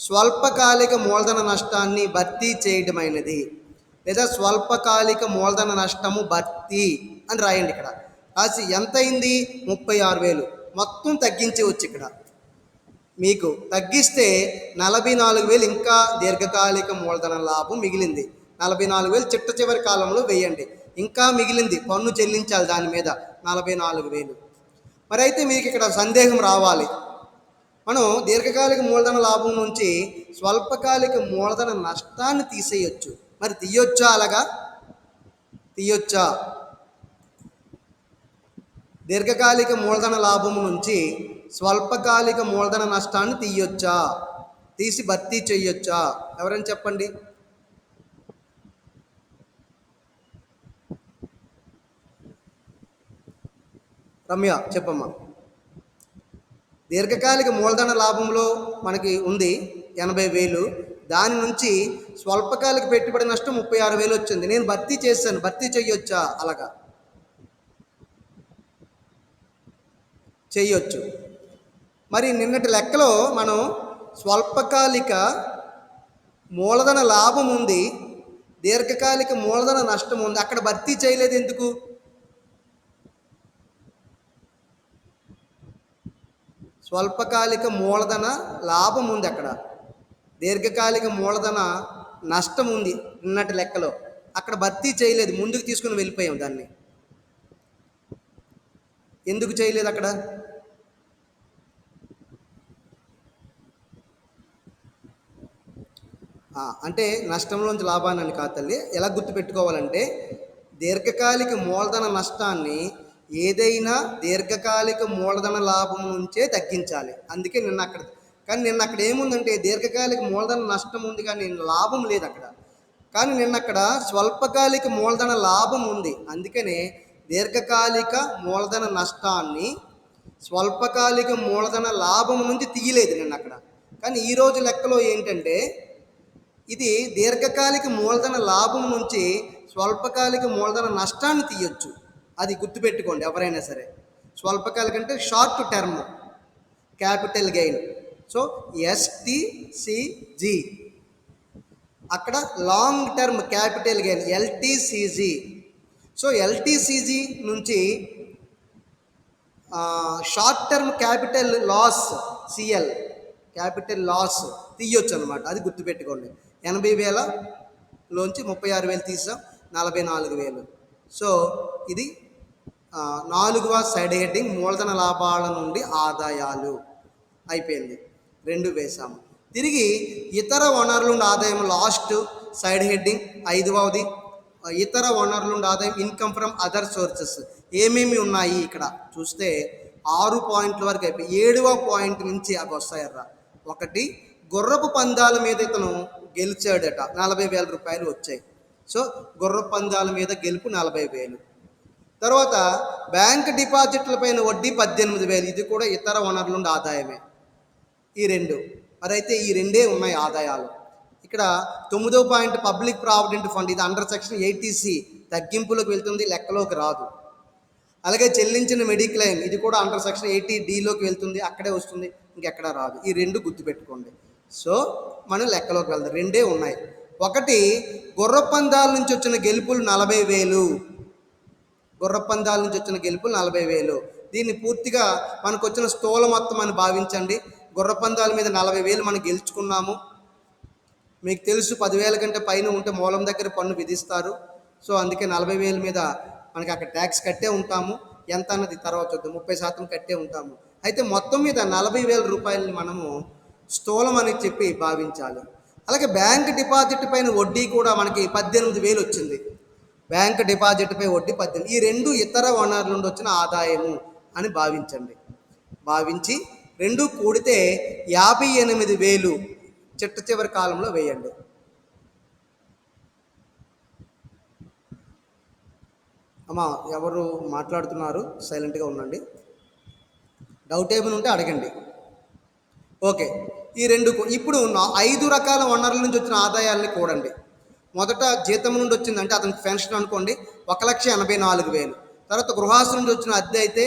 స్వల్పకాలిక మూలధన నష్టాన్ని భర్తీ చేయడమైనది, లేదా స్వల్పకాలిక మూలధన నష్టము భర్తీ అని రాయండి. ఇక్కడ రాసి ఎంత అయింది? 36,000. మొత్తం తగ్గించవచ్చు. ఇక్కడ మీకు తగ్గిస్తే 44,000 ఇంకా దీర్ఘకాలిక మూలధన లాభం మిగిలింది. 44,000 చిట్ట చివరి కాలంలో వేయండి. ఇంకా మిగిలింది, పన్ను చెల్లించాలి దాని మీద 44,000. మరి అయితే మీకు ఇక్కడ సందేహం రావాలి, మనం దీర్ఘకాలిక మూలధన లాభం నుంచి స్వల్పకాలిక మూలధన నష్టాన్ని తీసేయచ్చు. మరి తీయొచ్చా? అలాగా తీయొచ్చా? దీర్ఘకాలిక మూలధన లాభం నుంచి స్వల్పకాలిక మూలధన నష్టాన్ని తీయొచ్చా? తీసి భర్తీ చెయ్యొచ్చా? ఎవరైనా చెప్పండి. రమ్య చెప్పమ్మా. దీర్ఘకాలిక మూలధన లాభంలో మనకి ఉంది 80,000. దాని నుంచి స్వల్పకాలిక పెట్టుబడి నష్టం 36,000 వచ్చింది. నేను భర్తీ చేశాను, భర్తీ చెయ్యొచ్చా? అలాగా చెయ్యొచ్చు. మరి నిన్నటి లెక్కలో మనం స్వల్పకాలిక మూలధన లాభం ఉంది, దీర్ఘకాలిక మూలధన నష్టం ఉంది. అక్కడ భర్తీ చేయలేదు ఎందుకు? స్వల్పకాలిక మూలధన లాభం ఉంది, అక్కడ దీర్ఘకాలిక మూలధన నష్టం ఉంది నిన్నటి లెక్కలో. అక్కడ భర్తీ చేయలేదు, ముందుకు తీసుకుని వెళ్ళిపోయాం దాన్ని. ఎందుకు చేయలేదు అక్కడ? అంటే నష్టంలోంచి లాభాన్ని అని కాదు తల్లి. ఎలా గుర్తుపెట్టుకోవాలంటే దీర్ఘకాలిక మూలధన నష్టాన్ని ఏదైనా దీర్ఘకాలిక మూలధన లాభం నుంచే తగ్గించాలి. అందుకే నిన్న అక్కడ ఏముందంటే దీర్ఘకాలిక మూలధన నష్టం ఉంది కానీ లాభం లేదు అక్కడ. కానీ నిన్న అక్కడ స్వల్పకాలిక మూలధన లాభం ఉంది. అందుకనే దీర్ఘకాలిక మూలధన నష్టాన్ని స్వల్పకాలిక మూలధన లాభం నుంచి తీయలేదు నిన్న అక్కడ. కానీ ఈరోజు లెక్కలో ఏంటంటే ఇది దీర్ఘకాలిక మూలధన లాభం నుంచి స్వల్పకాలిక మూలధన నష్టాన్ని తీయొచ్చు. అది గుర్తుపెట్టుకోండి ఎవరైనా సరే. స్వల్పకాలిక అంటే short term capital gain. So STCG. అక్కడ long term capital gain LTCG. So LTCG నుంచి short term capital loss CL capital loss తీయొచ్చు అనమాట. అది గుర్తుపెట్టుకోండి. 80,000లోంచి 36,000 తీసాం, 44,000. సో ఇది 4వ సైడ్ హెడ్డింగ్ మూలధన లాభాల నుండి ఆదాయాలు అయిపోయింది. 2 వేసాము. తిరిగి ఇతర వనరుల నుండి ఆదాయం లాస్ట్ సైడ్ హెడ్డింగ్ 5వది ఇతర వనరుల నుండి ఆదాయం ఇన్కమ్ ఫ్రమ్ అదర్ సోర్సెస్. ఏమేమి ఉన్నాయి ఇక్కడ చూస్తే 6 పాయింట్ల వరకు అయిపోయి 7వ పాయింట్ నుంచి అవి వస్తాయర్రా. 1 గుర్రపు పందాల మీద ఇతను గెలిచాడట, 40,000 రూపాయలు వచ్చాయి. సో గుర్రపు పందాల మీద గెలుపు 40,000. తర్వాత బ్యాంక్ డిపాజిట్ల పైన వడ్డీ 18,000. ఇది కూడా ఇతర వనరుల నుండి ఆదాయమే. ఈ 2 మరి అయితే ఈ 2 ఉన్నాయి ఆదాయాలు. ఇక్కడ 9వ పాయింట్ పబ్లిక్ ప్రావిడెంట్ ఫండ్. ఇది అండర్ సెక్షన్ 80C తగ్గింపులకు వెళ్తుంది, లెక్కలోకి రాదు. అలాగే చెల్లించిన మెడిక్లెయిమ్ ఇది కూడా అండర్ సెక్షన్ 80Dలోకి వెళ్తుంది, అక్కడే వస్తుంది, ఇంకెక్కడా రాదు. ఈ 2 గుర్తుపెట్టుకోండి. సో మనం లెక్కలోకి వెళ్దాం. 2 ఉన్నాయి. 1 గుర్రపందాల నుంచి వచ్చిన గెలుపులు 40,000. గుర్రపందాల నుంచి వచ్చిన గెలుపులు 40,000. దీన్ని పూర్తిగా మనకు వచ్చిన స్థూల మొత్తం అని భావించండి. గుర్రపందాల మీద 40,000 మనం గెలుచుకున్నాము. మీకు తెలుసు 10,000 కంటే పైన ఉంటే మూలం దగ్గర పన్ను విధిస్తారు. సో అందుకే 40,000 మీద మనకి అక్కడ ట్యాక్స్ కట్టే ఉంటాము. ఎంత అన్నది తర్వాత చూద్దాం. 30% కట్టే ఉంటాము. అయితే మొత్తం మీద 40,000 రూపాయలని మనము స్థూలం అని చెప్పి భావించాలి. అలాగే బ్యాంక్ డిపాజిట్ పైన వడ్డీ కూడా మనకి 18,000 వచ్చింది. బ్యాంక్ డిపాజిట్పై వడ్డీ 18,000. ఈ 2 ఇతర వనరుల నుండి వచ్చిన ఆదాయము అని భావించండి. భావించి 2 కూడితే 58,000 చిట్ట చివరి కాలంలో వేయండి. అమ్మా ఎవరు మాట్లాడుతున్నారు? సైలెంట్గా ఉండండి. డౌట్ ఏమైనా ఉంటే అడగండి. ఓకే. ఈ 2 ఇప్పుడు 5 రకాల వనరుల నుంచి వచ్చిన ఆదాయాలని కూడండి. మొదట జీతం నుండి వచ్చిందంటే అతనికి పెన్షన్ అనుకోండి, 1,84,000. తర్వాత గృహాస్తుల నుంచి వచ్చిన అద్దె అయితే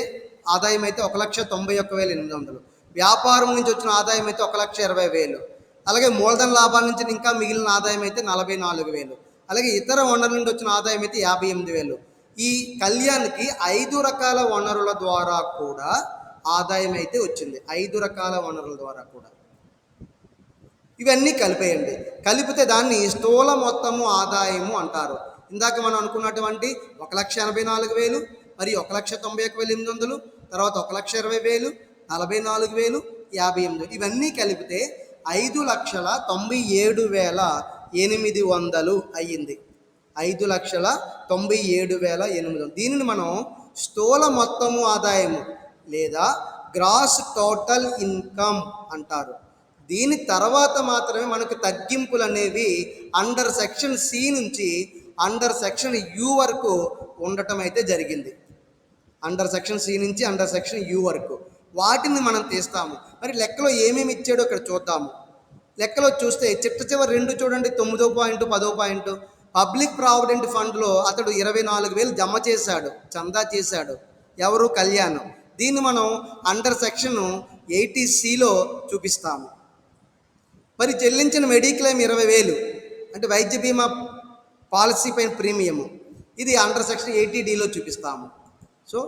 ఆదాయం అయితే 1,91,800. వ్యాపారం నుంచి వచ్చిన ఆదాయం అయితే 1,20,000. అలాగే మూలధన లాభాల నుంచి ఇంకా మిగిలిన ఆదాయం అయితే 44,000. అలాగే ఇతర వనరుల నుండి వచ్చిన ఆదాయం అయితే 58,000. ఈ కళ్యాణ్కి 5 రకాల వనరుల ద్వారా కూడా ఆదాయం అయితే వచ్చింది. 5 రకాల వనరుల ద్వారా కూడా ఇవన్నీ కలిపేయండి. కలిపితే దాన్ని స్థూల మొత్తము ఆదాయము అంటారు. ఇందాక మనం అనుకున్నటువంటి 1,84,000 మరియు 1,91,800, తర్వాత 1,20,000, 44,000, 58,000 ఇవన్నీ కలిపితే 5,97,800 అయ్యింది. 5,97,800. దీనిని మనం స్థూల మొత్తము ఆదాయము లేదా గ్రాస్ టోటల్ ఇన్కమ్ అంటారు. దీని తర్వాత మాత్రమే మనకు తగ్గింపులు అనేవి అండర్ సెక్షన్ C నుంచి అండర్ సెక్షన్ U వరకు ఉండటం అయితే జరిగింది. అండర్ సెక్షన్ C నుంచి అండర్ సెక్షన్ U వరకు వాటిని మనం తీస్తాము. మరి లెక్కలో ఏమేమి ఇచ్చాడో ఇక్కడ చూద్దాము. లెక్కలో చూస్తే చిట్ట చివరి 2 చూడండి, 9వ పాయింట్ 10వ పాయింట్. పబ్లిక్ ప్రావిడెంట్ ఫండ్లో అతడు 24,000 జమ చేశాడు, చందా చేశాడు. ఎవరు? కళ్యాణ్. దీన్ని మనం అండర్ సెక్షన్ 80Cలో చూపిస్తాము. మరి చెల్లించిన మెడిక్లెయిమ్ 20,000 అంటే వైద్య బీమా పాలసీ పైన ప్రీమియము, ఇది అండర్ సెక్షన్ 80Dలో చూపిస్తాము. సో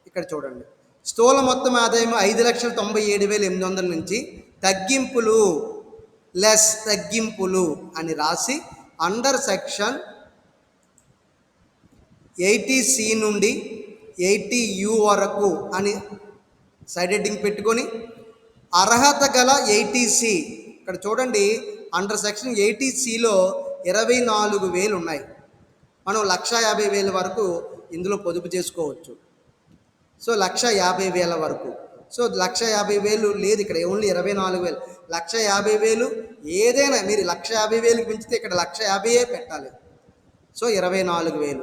ఇక్కడ చూడండి, స్థూల మొత్తం ఆదాయం 5,97,800 నుంచి తగ్గింపులు లెస్ తగ్గింపులు అని రాసి అండర్ సెక్షన్ 80C నుండి 80U వరకు అని సైడ్ హెడ్డింగ్ పెట్టుకొని, అర్హత గల 80C, ఇక్కడ చూడండి అండర్ సెక్షన్ 80Cలో 24,000 ఉన్నాయి. మనం 1,50,000 వరకు ఇందులో పొదుపు చేసుకోవచ్చు. సో 1,50,000 వరకు. సో 1,50,000 లేదు ఇక్కడ, ఓన్లీ 24,000. 1,50,000 ఏదైనా మీరు 1,50,000కి పెంచితే ఇక్కడ 1,50,000 పెట్టాలి. సో 24,000.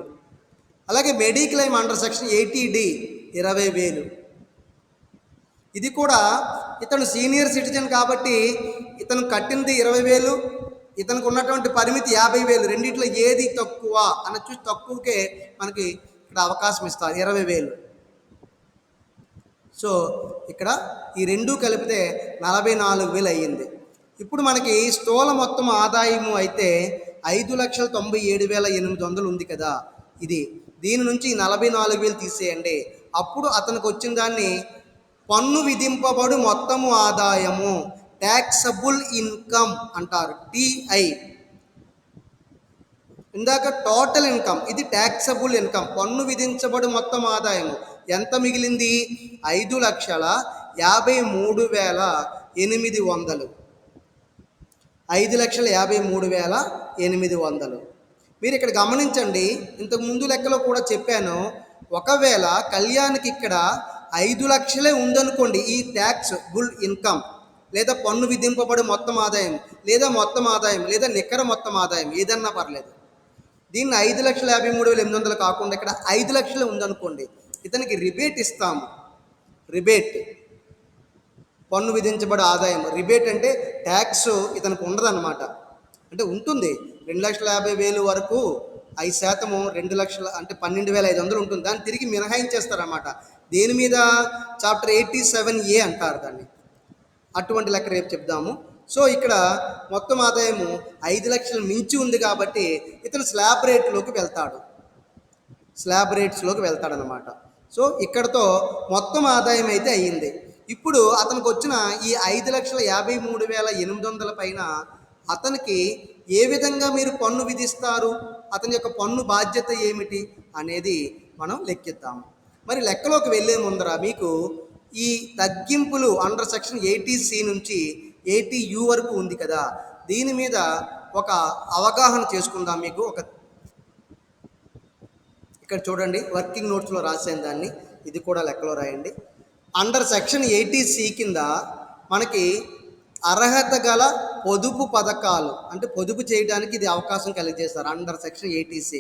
అలాగే మెడిక్లెయిమ్ అండర్ సెక్షన్ 80D 20,000. ఇది కూడా ఇతను సీనియర్ సిటిజన్ కాబట్టి ఇతను కట్టినది 20,000, ఇతనికి ఉన్నటువంటి పరిమితి 50,000. రెండిట్లో ఏది తక్కువ అని చూసి తక్కువకే మనకి ఇక్కడ అవకాశం ఇస్తారు, 20,000. సో ఇక్కడ ఈ రెండు కలిపితే 44,000 అయ్యింది. ఇప్పుడు మనకి స్థూల మొత్తం ఆదాయము అయితే 5,97,800 ఉంది కదా, దీని నుంచి 44,000 తీసేయండి. అప్పుడు అతనికి వచ్చిన దాన్ని పన్ను విధింపబడు మొత్తము ఆదాయము, ట్యాక్సబుల్ ఇన్కమ్ అంటారు, TI. ఇందాక టోటల్ ఇన్కమ్, ఇది ట్యాక్సబుల్ ఇన్కమ్, పన్ను విధించబడు మొత్తం ఆదాయము. ఎంత మిగిలింది? 5,53,800. 5,53,800. మీరు ఇక్కడ గమనించండి, ఇంతకు ముందు లెక్కలో కూడా చెప్పాను, ఒకవేళ కళ్యాణ్కి ఇక్కడ 5 లక్షలే ఉందనుకోండి, ఈ ట్యాక్సబుల్ ఇన్కమ్ లేదా పన్ను విధింపబడి మొత్తం ఆదాయం లేదా మొత్తం ఆదాయం లేదా నికర మొత్తం ఆదాయం ఏదన్నా పర్లేదు. దీన్ని 5,53,800 కాకుండా ఇక్కడ 5 లక్షలే ఉందనుకోండి, ఇతనికి రిబేట్ ఇస్తాము. రిబేట్, పన్ను విధించబడే ఆదాయం. రిబేట్ అంటే ట్యాక్స్ ఇతనికి ఉండదన్నమాట. అంటే ఉంటుంది 2,50,000 వరకు 5% 2 లక్షల అంటే 12,500 ఉంటుంది. దాన్ని తిరిగి మినహాయించేస్తారన్నమాట. దేని మీద? చాప్టర్ 87A అంటారు దాన్ని. అటువంటి లెక్క రేపు చెప్దాము. సో ఇక్కడ మొత్తం ఆదాయము 5 లక్షలు మించి ఉంది కాబట్టి ఇతను స్లాబ్ రేట్స్లోకి వెళ్తాడనమాట. సో ఇక్కడతో మొత్తం ఆదాయం అయితే అయ్యింది. ఇప్పుడు అతనికి వచ్చిన ఈ 5,53,800 పైన అతనికి ఏ విధంగా మీరు పన్ను విధిస్తారు, అతని యొక్క పన్ను బాధ్యత ఏమిటి అనేది మనం లెక్కిద్దాము. మరి లెక్కలోకి వెళ్ళే ముందర మీకు ఈ తగ్గింపులు అండర్ సెక్షన్ 80C నుంచి 80U వరకు ఉంది కదా, దీని మీద ఒక అవగాహన చేసుకుందాం. మీకు ఇక్కడ చూడండి, వర్కింగ్ నోట్స్లో రాసాను దాన్ని, ఇది కూడా లెక్కలో రాయండి. అండర్ సెక్షన్ 80C కింద మనకి అర్హత గల పొదుపు పథకాలు, అంటే పొదుపు చేయడానికి ఇది అవకాశం కలిగజేస్తారు అండర్ సెక్షన్ 80C.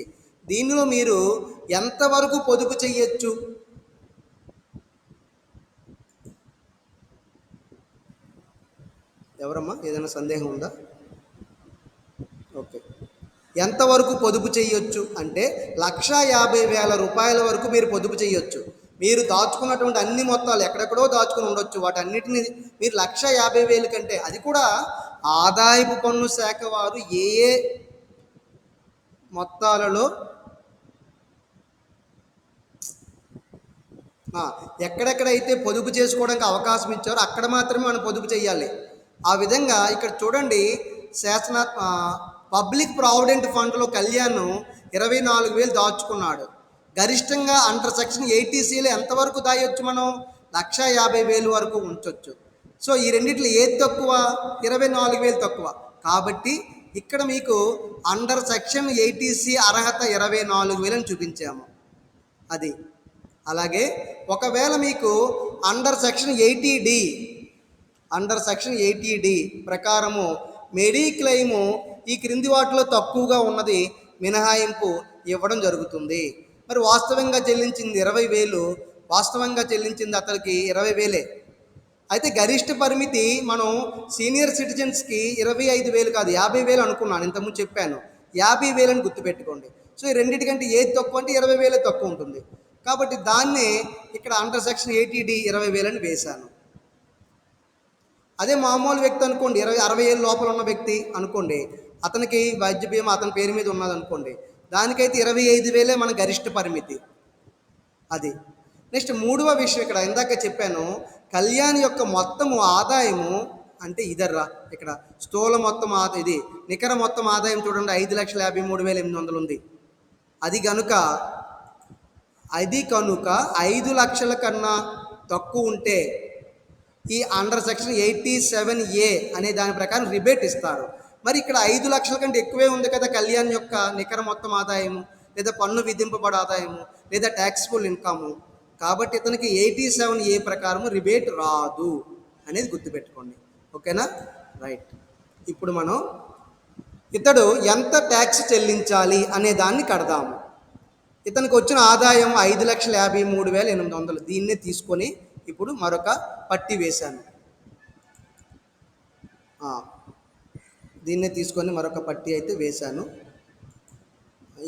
దీనిలో మీరు ఎంతవరకు పొదుపు చేయొచ్చు? ఎవరమ్మా, ఏదైనా సందేహం ఉందా? ఓకే. ఎంతవరకు పొదుపు చేయొచ్చు అంటే 1,50,000 రూపాయల వరకు మీరు పొదుపు చేయొచ్చు. మీరు దాచుకున్నటువంటి అన్ని మొత్తాలు ఎక్కడెక్కడో దాచుకుని ఉండొచ్చు, వాటన్నిటిని మీరు 1,50,000 కంటే, అది కూడా ఆదాయపు పన్ను శాఖ వారు ఏ మొత్తాలలో ఎక్కడెక్కడైతే పొదుపు చేసుకోవడానికి అవకాశం ఇచ్చారో అక్కడ మాత్రమే మనం పొదుపు చేయాలి. ఆ విధంగా ఇక్కడ చూడండి, పబ్లిక్ ప్రావిడెంట్ ఫండ్లో కళ్యాణ్ 24,000 దాచుకున్నాడు. గరిష్టంగా అండర్ సెక్షన్ 80Cలో ఎంతవరకు దాయొచ్చు? మనం 1,50,000 వరకు ఉంచవచ్చు. సో ఈ రెండిట్లో ఏది తక్కువ? 24,000 తక్కువ. కాబట్టి ఇక్కడ మీకు అండర్ సెక్షన్ 80C అర్హత 24,000 అని చూపించాము. అది అలాగే ఒకవేళ మీకు అండర్ సెక్షన్ 80D ప్రకారము మెడిక్లెయిము ఈ క్రింది వాటిలో తక్కువగా ఉన్నది మినహాయింపు ఇవ్వడం జరుగుతుంది. మరి వాస్తవంగా చెల్లించింది 20,000, వాస్తవంగా చెల్లించింది అతనికి 20,000. అయితే గరిష్ట పరిమితి మనం సీనియర్ సిటిజన్స్కి 25,000 కాదు 50,000 అనుకున్నాను, ఇంతకుముందు చెప్పాను. 50,000 అని గుర్తుపెట్టుకోండి. సో ఈ రెండింటికంటే ఏది తక్కువ అంటే 20,000 తక్కువ ఉంటుంది. కాబట్టి దాన్నే ఇక్కడ అండర్ సెక్షన్ 80D 20,000 అని వేశాను. అదే మామూలు వ్యక్తి అనుకోండి, 60 ఏళ్ళ లోపల ఉన్న వ్యక్తి అనుకోండి, అతనికి వైద్య బీమా అతని పేరు మీద ఉన్నది అనుకోండి, దానికైతే 25,000 మన గరిష్ట పరిమితి. అది నెక్స్ట్ మూడవ విషయం, ఇక్కడ ఇందాక చెప్పాను, కళ్యాణ్ యొక్క మొత్తము ఆదాయము అంటే ఇదర్రా, ఇక్కడ స్థూల మొత్తం ఇది నికర మొత్తం ఆదాయం చూడండి 5,53,800 ఉంది. అది కనుక అది కనుక 5,00,000 కన్నా తక్కువ ఉంటే ఈ అండర్ సెక్షన్ 87A అనే దాని ప్రకారం రిబేట్ ఇస్తారు. మరి ఇక్కడ 5,00,000 కంటే ఎక్కువే ఉంది కదా కళ్యాణ్ యొక్క నికర మొత్తం ఆదాయము, లేదా పన్ను విధింపబడే ఆదాయము, లేదా ట్యాక్సిబుల్ ఇన్కము. కాబట్టి ఇతనికి 87A ప్రకారం రిబేట్ రాదు అనేది గుర్తుపెట్టుకోండి. ఓకేనా? రైట్. ఇప్పుడు మనం ఇతడు ఎంత ట్యాక్స్ చెల్లించాలి అనే దాన్ని కడదాము. ఇతనికి వచ్చిన ఆదాయం 5,53,800. దీన్నే తీసుకొని ఇప్పుడు మరొక పట్టి వేశాను. దీన్నే తీసుకొని మరొక పట్టి అయితే వేశాను.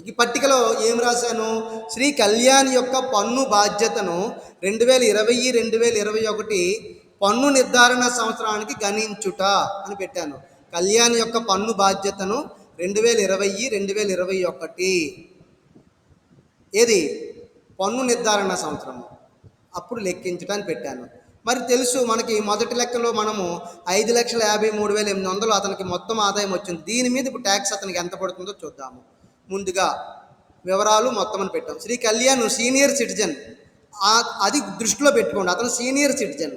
ఈ పట్టికలో ఏం రాశాను? శ్రీ కళ్యాణ్ యొక్క పన్ను బాధ్యతను 2020, 2021 పన్ను నిర్ధారణ సంవత్సరానికి గణించుట అని పెట్టాను. కళ్యాణ్ యొక్క పన్ను బాధ్యతను 2020, 2021 ఏది పన్ను నిర్ధారణ సంవత్సరము అప్పుడు లెక్కించడానికి పెట్టాను. మరి తెలుసు మనకి మొదటి లెక్కలో మనము 5,53,800 అతనికి మొత్తం ఆదాయం వచ్చింది. దీని మీద ఇప్పుడు ట్యాక్స్ అతనికి ఎంత పడుతుందో చూద్దాము. ముందుగా వివరాలు మొత్తం అని పెట్టాం. శ్రీ కళ్యాణ్ సీనియర్ సిటిజన్, అది దృష్టిలో పెట్టుకోండి. అతను సీనియర్ సిటిజన్,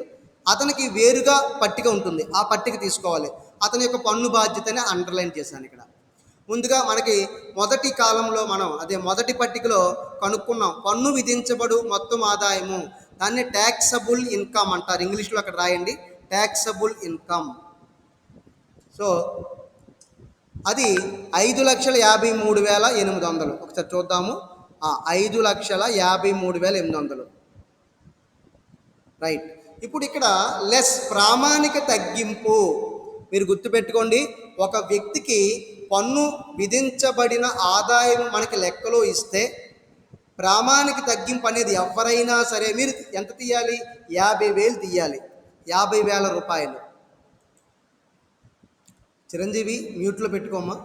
అతనికి వేరుగా పట్టిక ఉంటుంది. ఆ పట్టిక తీసుకోవాలి. అతని యొక్క పన్ను బాధ్యతని అండర్లైన్ చేశాను ఇక్కడ. ముందుగా మనకి మొదటి కాలంలో మనం మొదటి పట్టికలో కనుక్కున్నాం పన్ను విధించబడు మొత్తం ఆదాయము, దాన్ని ట్యాక్సబుల్ ఇన్కమ్ అంటారు. ఇంగ్లీష్లో అక్కడ రాయండి, ట్యాక్సబుల్ ఇన్కమ్. సో అది 5,53,800. ఒకసారి చూద్దాము. 5,53,800. రైట్. ఇప్పుడు ఇక్కడ లెస్ ప్రామాణిక తగ్గింపు. మీరు గుర్తుపెట్టుకోండి, ఒక వ్యక్తికి పన్ను విధించబడిన ఆదాయం మనకి లెక్కలో ఇస్తే ప్రామాణిక తగ్గింపు అనేది ఎవరైనా సరే మీరు ఎంత తీయాలి? 50,000 తీయాలి. 50,000 రూపాయలు. చిరంజీవి మ్యూట్లో పెట్టుకోమ్మా.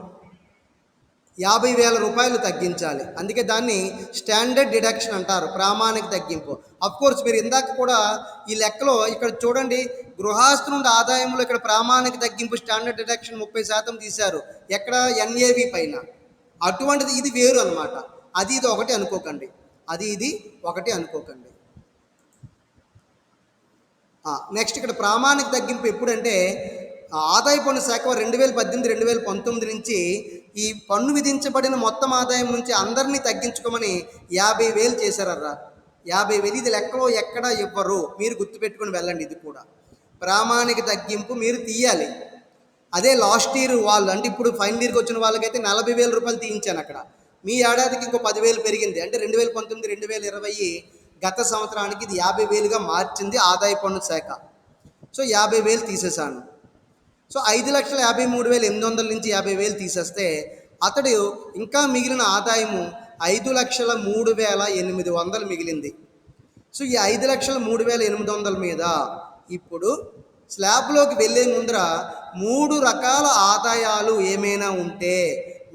50,000 రూపాయలు తగ్గించాలి. అందుకే దాన్ని స్టాండర్డ్ డిడక్షన్ అంటారు, ప్రామాణిక తగ్గింపు. కోర్స్ మీరు ఇందాక కూడా ఈ లెక్కలో ఇక్కడ చూడండి, గృహస్థు నుండి ఆదాయంలో ఇక్కడ ప్రామాణిక తగ్గింపు స్టాండర్డ్ డిడక్షన్ 30% తీశారు. ఎక్కడ? NAV పైన. అటువంటిది ఇది వేరు అనమాట. అది ఇది ఒకటి అనుకోకండి. నెక్స్ట్ ఇక్కడ ప్రామాణిక తగ్గింపు ఎప్పుడంటే ఆదాయ పన్ను శాఖ 2018, 2019 నుంచి ఈ పన్ను విధించబడిన మొత్తం ఆదాయం నుంచి అందరినీ తగ్గించుకోమని 50,000 చేశారర్రా. 50,000 ఇది లెక్కలో ఎక్కడ ఇవ్వరు, మీరు గుర్తుపెట్టుకుని వెళ్ళండి. ఇది కూడా ప్రామాణిక తగ్గింపు మీరు తీయాలి. అదే లాస్ట్ ఇయర్ వాళ్ళు, అంటే ఇప్పుడు ఫైనల్ ఇయర్కి వచ్చిన వాళ్ళకైతే 40,000 రూపాయలు తీయించాను అక్కడ. మీ ఏడాదికి ఇంకో 10,000 పెరిగింది. అంటే 2019, 2020 గత సంవత్సరానికి ఇది 50,000గా మార్చింది ఆదాయ పన్ను శాఖ. సో 50,000 తీసేశాను. సో 5,53,800 నుంచి 50,000 తీసేస్తే అతడు ఇంకా మిగిలిన ఆదాయము 5,03,800 మిగిలింది. సో ఈ 5,03,800 మీద ఇప్పుడు స్లాబ్లోకి వెళ్ళే ముందర 3 రకాల ఆదాయాలు ఏమైనా ఉంటే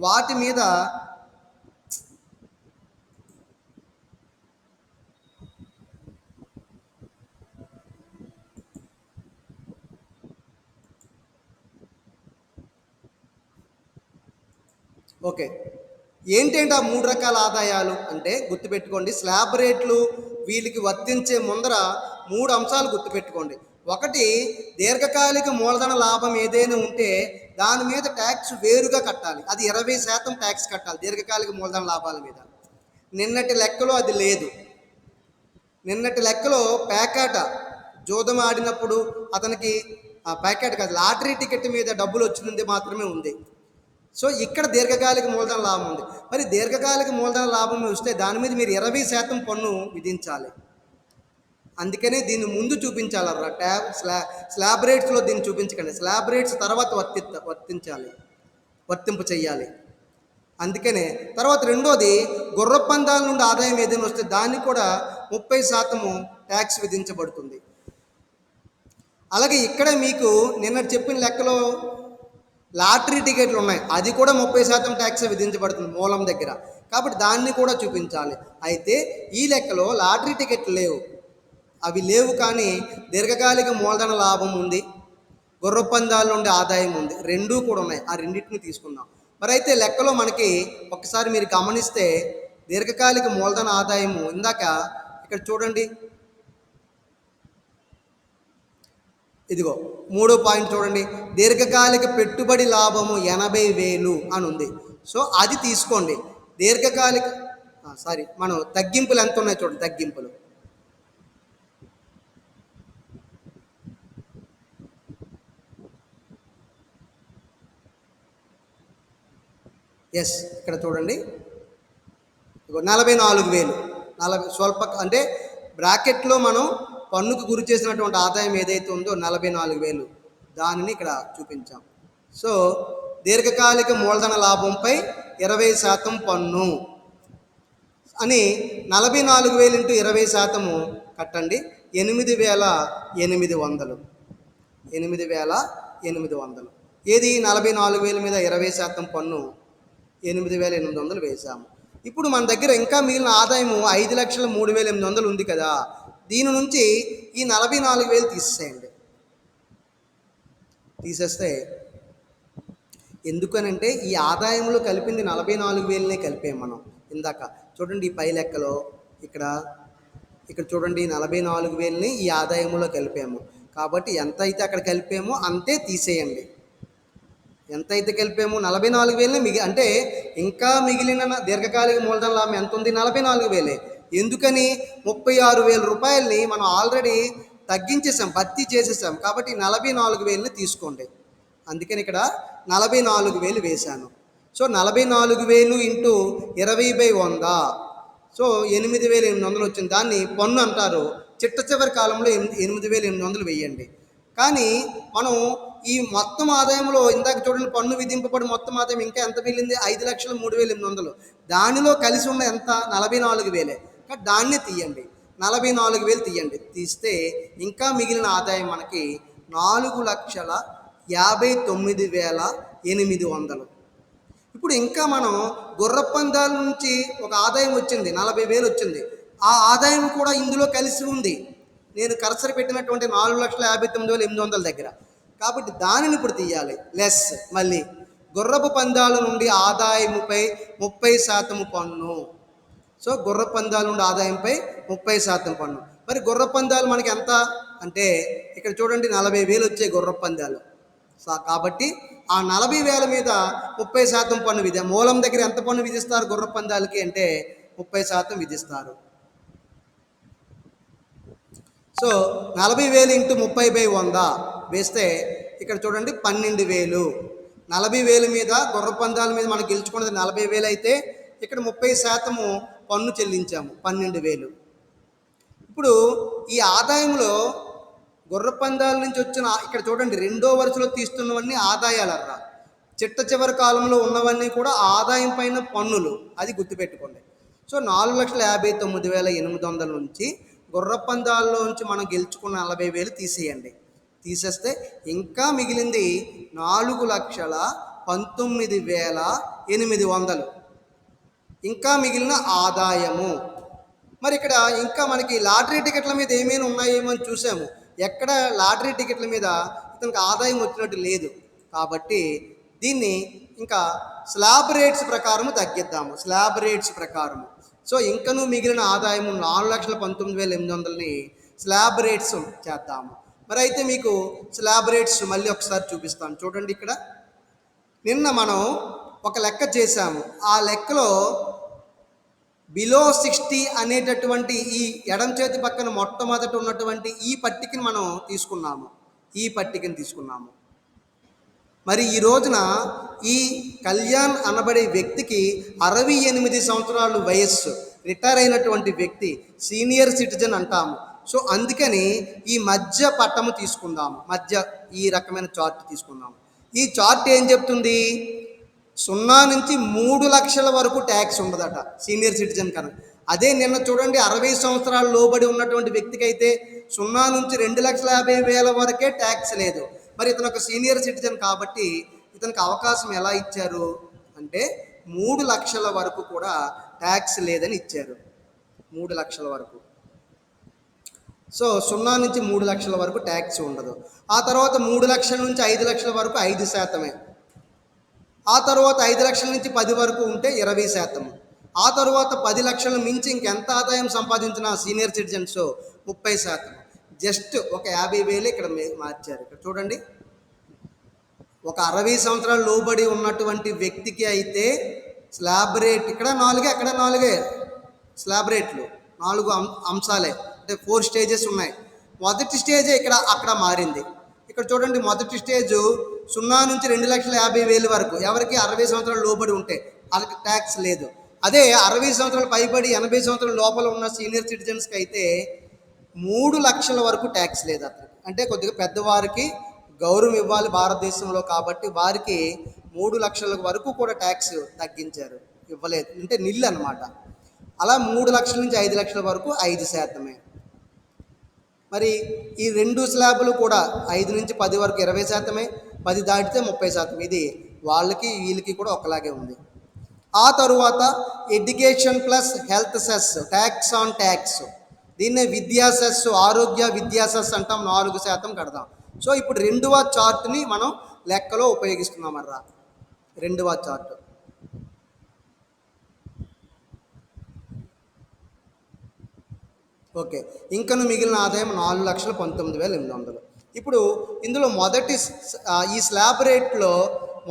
వాటి మీద ఓకే, ఏంటంటే ఆ 3 రకాల ఆదాయాలు అంటే గుర్తుపెట్టుకోండి. స్లాబ్ రేట్లు వీళ్ళకి వర్తించే ముందర 3 అంశాలు గుర్తుపెట్టుకోండి. ఒకటి, దీర్ఘకాలిక మూలధన లాభం ఏదైనా ఉంటే దాని మీద ట్యాక్స్ వేరుగా కట్టాలి. అది 20% ట్యాక్స్ కట్టాలి దీర్ఘకాలిక మూలధన లాభాల మీద. నిన్నటి లెక్కలో అది లేదు. నిన్నటి లెక్కలో పేకాట జోదం ఆడినప్పుడు అతనికి పేకాట కాదు, లాటరీ టికెట్ మీద డబ్బులు వచ్చినది మాత్రమే ఉంది. సో ఇక్కడ దీర్ఘకాలిక మూలధన లాభం ఉంది. మరి దీర్ఘకాలిక మూలధన లాభం వస్తే దాని మీద మీరు 20% పన్ను విధించాలి. అందుకనే దీన్ని ముందు చూపించాలరా. స్లాబ్ రేట్స్లో దీన్ని చూపించకండి. స్లాబ్ రేట్స్ తర్వాత వర్తింపు చెయ్యాలి. అందుకనే తర్వాత రెండోది, గుర్రపందాల నుండి ఆదాయం ఏదైనా వస్తే దాన్ని కూడా 30% ట్యాక్స్ విధించబడుతుంది. అలాగే ఇక్కడ మీకు నిన్న చెప్పిన లెక్కలో లాటరీ టికెట్లు ఉన్నాయి, అది కూడా 30% ట్యాక్స్ విధించబడుతుంది మూలం దగ్గర. కాబట్టి దాన్ని కూడా చూపించాలి. అయితే ఈ లెక్కలో లాటరీ టికెట్లు లేవు, అవి లేవు. కానీ దీర్ఘకాలిక మూలధన లాభం ఉంది, గుర్రపందాల నుండి ఆదాయం ఉంది, రెండూ కూడా ఉన్నాయి. ఆ రెండింటిని తీసుకుందాం. మరి అయితే లెక్కలో మనకి ఒకసారి మీరు గమనిస్తే దీర్ఘకాలిక మూలధన ఆదాయము ఇందాక ఇక్కడ చూడండి, ఇదిగో 3వ పాయింట్ చూడండి, దీర్ఘకాలిక పెట్టుబడి లాభము 80,000 అని ఉంది. సో అది తీసుకోండి. దీర్ఘకాలిక మనం తగ్గింపులు ఎంత ఉన్నాయి చూడండి, తగ్గింపులు ఇక్కడ చూడండి, 44,000 స్వల్ప అంటే బ్రాకెట్లో మనం పన్నుకు గురి చేసినటువంటి ఆదాయం ఏదైతే ఉందో 44,000 దానిని ఇక్కడ చూపించాం. సో దీర్ఘకాలిక మూలధన లాభంపై 20% పన్ను అని 44,000 ఇంటూ 20% కట్టండి, 8,800. 8,800 ఏది 44,000 మీద 20% పన్ను 8,800 వేసాము. ఇప్పుడు మన దగ్గర ఇంకా మిగిలిన ఆదాయము 5,03,800 ఉంది కదా, దీని నుంచి ఈ 44,000 తీసేయండి. తీసేస్తే ఎందుకనంటే ఈ ఆదాయంలో కలిపింది 44,000నే కలిపాము మనం ఇందాక. చూడండి ఈ పై లెక్కలో ఇక్కడ చూడండి 44,000ని ఈ ఆదాయంలో కలిపాము. కాబట్టి ఎంత అయితే అక్కడ కలిపామో అంతే తీసేయండి. ఎంత అయితే కలిపామో 44,000 అంటే ఇంకా మిగిలిన దీర్ఘకాలిక మూలధన లాభం ఎంత ఉంది? 44,000. ఎందుకని? 36,000 రూపాయలని మనం ఆల్రెడీ తగ్గించేసాం, భర్తీ చేసేసాం. కాబట్టి 44,000ని తీసుకోండి. అందుకని ఇక్కడ 44,000 వేశాను. సో 44,000 ఇంటూ 20/100, సో 8,800 వచ్చింది. దాన్ని పన్ను అంటారు. చిట్ట చివరి కాలంలో 8,800 వేయండి. కానీ మనం ఈ మొత్తం ఆదాయంలో ఇందాక చూడండి, పన్ను విధింపబడి మొత్తం ఆదాయం ఇంకా ఎంత మిగిలింది? 5,03,800. దానిలో కలిసి ఉన్న ఎంత? 44,000. కానీ దాన్నే తీయండి, 44,000 తీయండి. తీస్తే ఇంకా మిగిలిన ఆదాయం మనకి 4,59,800. ఇప్పుడు ఇంకా మనం గుర్రపందాల నుంచి ఒక ఆదాయం వచ్చింది, 40,000 వచ్చింది. ఆ ఆదాయం కూడా ఇందులో కలిసి ఉంది. నేను కర్సర్ పెట్టినటువంటి 4,59,800 దగ్గర. కాబట్టి దానిని ఇప్పుడు తీయాలి. లెస్ మళ్ళీ గుర్రపు పందాల నుండి ఆదాయముపై 30% పన్ను. సో గుర్ర పందాల నుండి ఆదాయంపై 30% పన్ను. మరి గుర్ర పందాలు మనకి ఎంత అంటే ఇక్కడ చూడండి 40,000 వచ్చాయి గుర్ర పందాలు. కాబట్టి ఆ 40,000 మీద 30% పన్ను మూలం దగ్గర ఎంత పన్ను విధిస్తారు గుర్ర పందాలకి అంటే 30% విధిస్తారు. సో 40,000 ఇంటూ 30/100 వేస్తే ఇక్కడ చూడండి 12,000. 40,000 మీద గుర్ర పందాల మీద మనం గెలుచుకున్నది 40,000 అయితే ఇక్కడ 30% పన్ను చెల్లించాము, 12,000. ఇప్పుడు ఈ ఆదాయంలో గుర్ర పందాల నుంచి వచ్చిన ఇక్కడ చూడండి రెండో వరుసలో తీస్తున్నవన్నీ ఆదాయాలర్రా. చిట్ట చివరి కాలంలో ఉన్నవన్నీ కూడా ఆదాయం పైన పన్నులు, అది గుర్తుపెట్టుకోండి. సో 4,59,800 నుంచి గుర్ర పందాల్లోంచి మనం గెలుచుకున్న 40,000 తీసేయండి. తీసేస్తే ఇంకా మిగిలింది 4,19,800 ఇంకా మిగిలిన ఆదాయము. మరి ఇక్కడ ఇంకా మనకి లాటరీ టికెట్ల మీద ఏమైనా ఉన్నాయేమో అని చూసాము. ఎక్కడ లాటరీ టికెట్ల మీద ఇతనికి ఆదాయం వచ్చినట్టు లేదు. కాబట్టి దీన్ని ఇంకా స్లాబ్ రేట్స్ ప్రకారం తగ్గిద్దాము. స్లాబ్ రేట్స్ ప్రకారం సో ఇంకనూ మిగిలిన ఆదాయము 4,19,800ని స్లాబ్ రేట్స్ చేద్దాము. మరి అయితే మీకు స్లాబ్ రేట్స్ మళ్ళీ ఒకసారి చూపిస్తాను. చూడండి ఇక్కడ నిన్న మనం ఒక లెక్క చేశాము. ఆ లెక్కలో బిలో 60 అనేటటువంటి ఈ ఎడం చేతి పక్కన మొట్టమొదట ఉన్నటువంటి ఈ పట్టికని మనం తీసుకున్నాము. మరి ఈ రోజున ఈ కళ్యాణ్ అనబడే వ్యక్తికి 68 సంవత్సరాలు వయస్సు, రిటైర్ అయినటువంటి వ్యక్తి, సీనియర్ సిటిజన్ అంటాము. సో అందుకని ఈ మధ్య పట్టము తీసుకుందాము, మధ్య ఈ రకమైన చార్ట్ తీసుకుందాము. ఈ చార్ట్ ఏం చెప్తుంది? 0 నుంచి 3 లక్షల వరకు ట్యాక్స్ ఉండదట సీనియర్ సిటిజన్ కన్నా. అదే నిన్న చూడండి 60 సంవత్సరాలు లోబడి ఉన్నటువంటి వ్యక్తికి అయితే 0 నుంచి 2,50,000 వరకే ట్యాక్స్ లేదు. మరి ఇతను ఒక సీనియర్ సిటిజన్ కాబట్టి ఇతనికి అవకాశం ఎలా ఇచ్చారు అంటే 3 లక్షల వరకు కూడా ట్యాక్స్ లేదని ఇచ్చారు. 3 లక్షల వరకు. సో 0 నుంచి 3 లక్షల వరకు ట్యాక్స్ ఉండదు. ఆ తర్వాత 3 లక్షల నుంచి 5 లక్షల వరకు 5%. ఆ తర్వాత 5 లక్షల నుంచి 10 వరకు ఉంటే 20%. ఆ తరువాత 10 లక్షలు మించి ఇంకెంత ఆదాయం సంపాదించిన సీనియర్ సిటిజన్స్ 30%. జస్ట్ ఒక 50,000 ఇక్కడ మార్చారు. ఇక్కడ చూడండి, ఒక 60 సంవత్సరాలు లోబడి ఉన్నటువంటి వ్యక్తికి అయితే స్లాబ్ రేట్ ఇక్కడ 4, అక్కడ 4 స్లాబ్ రేట్లు, 4 అంశాలే, అంటే 4 స్టేజెస్ ఉన్నాయి. మొదటి స్టేజ్ ఇక్కడ అక్కడ మారింది. ఇక్కడ చూడండి, మొదటి స్టేజ్ 0 నుంచి 2,50,000 వరకు ఎవరికి 60 సంవత్సరాలు లోబడి ఉంటే వాళ్ళకి ట్యాక్స్ లేదు. అదే 60 సంవత్సరాలు పైబడి 80 సంవత్సరాల లోపల ఉన్న సీనియర్ సిటిజన్స్కి అయితే 3 లక్షల వరకు ట్యాక్స్ లేదు అతనికి. అంటే కొద్దిగా పెద్దవారికి గౌరవం ఇవ్వాలి భారతదేశంలో కాబట్టి వారికి 3 లక్షల వరకు కూడా ట్యాక్స్ తగ్గించారు, ఇవ్వలేదు, అంటే నిల్ అనమాట. అలా 3 లక్షల నుంచి 5 లక్షల వరకు 5%. మరి ఈ 2 స్లాబులు కూడా 5 నుంచి 10 వరకు 20%, 10 దాటితే 30%. ఇది వాళ్ళకి వీళ్ళకి కూడా ఒకలాగే ఉంది. ఆ తరువాత education plus health cess, tax on tax, దీన్నే విద్యా సెస్, ఆరోగ్య విద్యా సెస్ అంటాం, 4% కడదాం. సో ఇప్పుడు రెండవ చార్ట్ని మనం లెక్కలో ఉపయోగిస్తున్నామర్రా. రెండవ చార్ట్ ఓకే. ఇంకను మిగిలిన ఆదాయం 4,19,800. ఇప్పుడు ఇందులో ఈ స్లాబ్ రేట్లో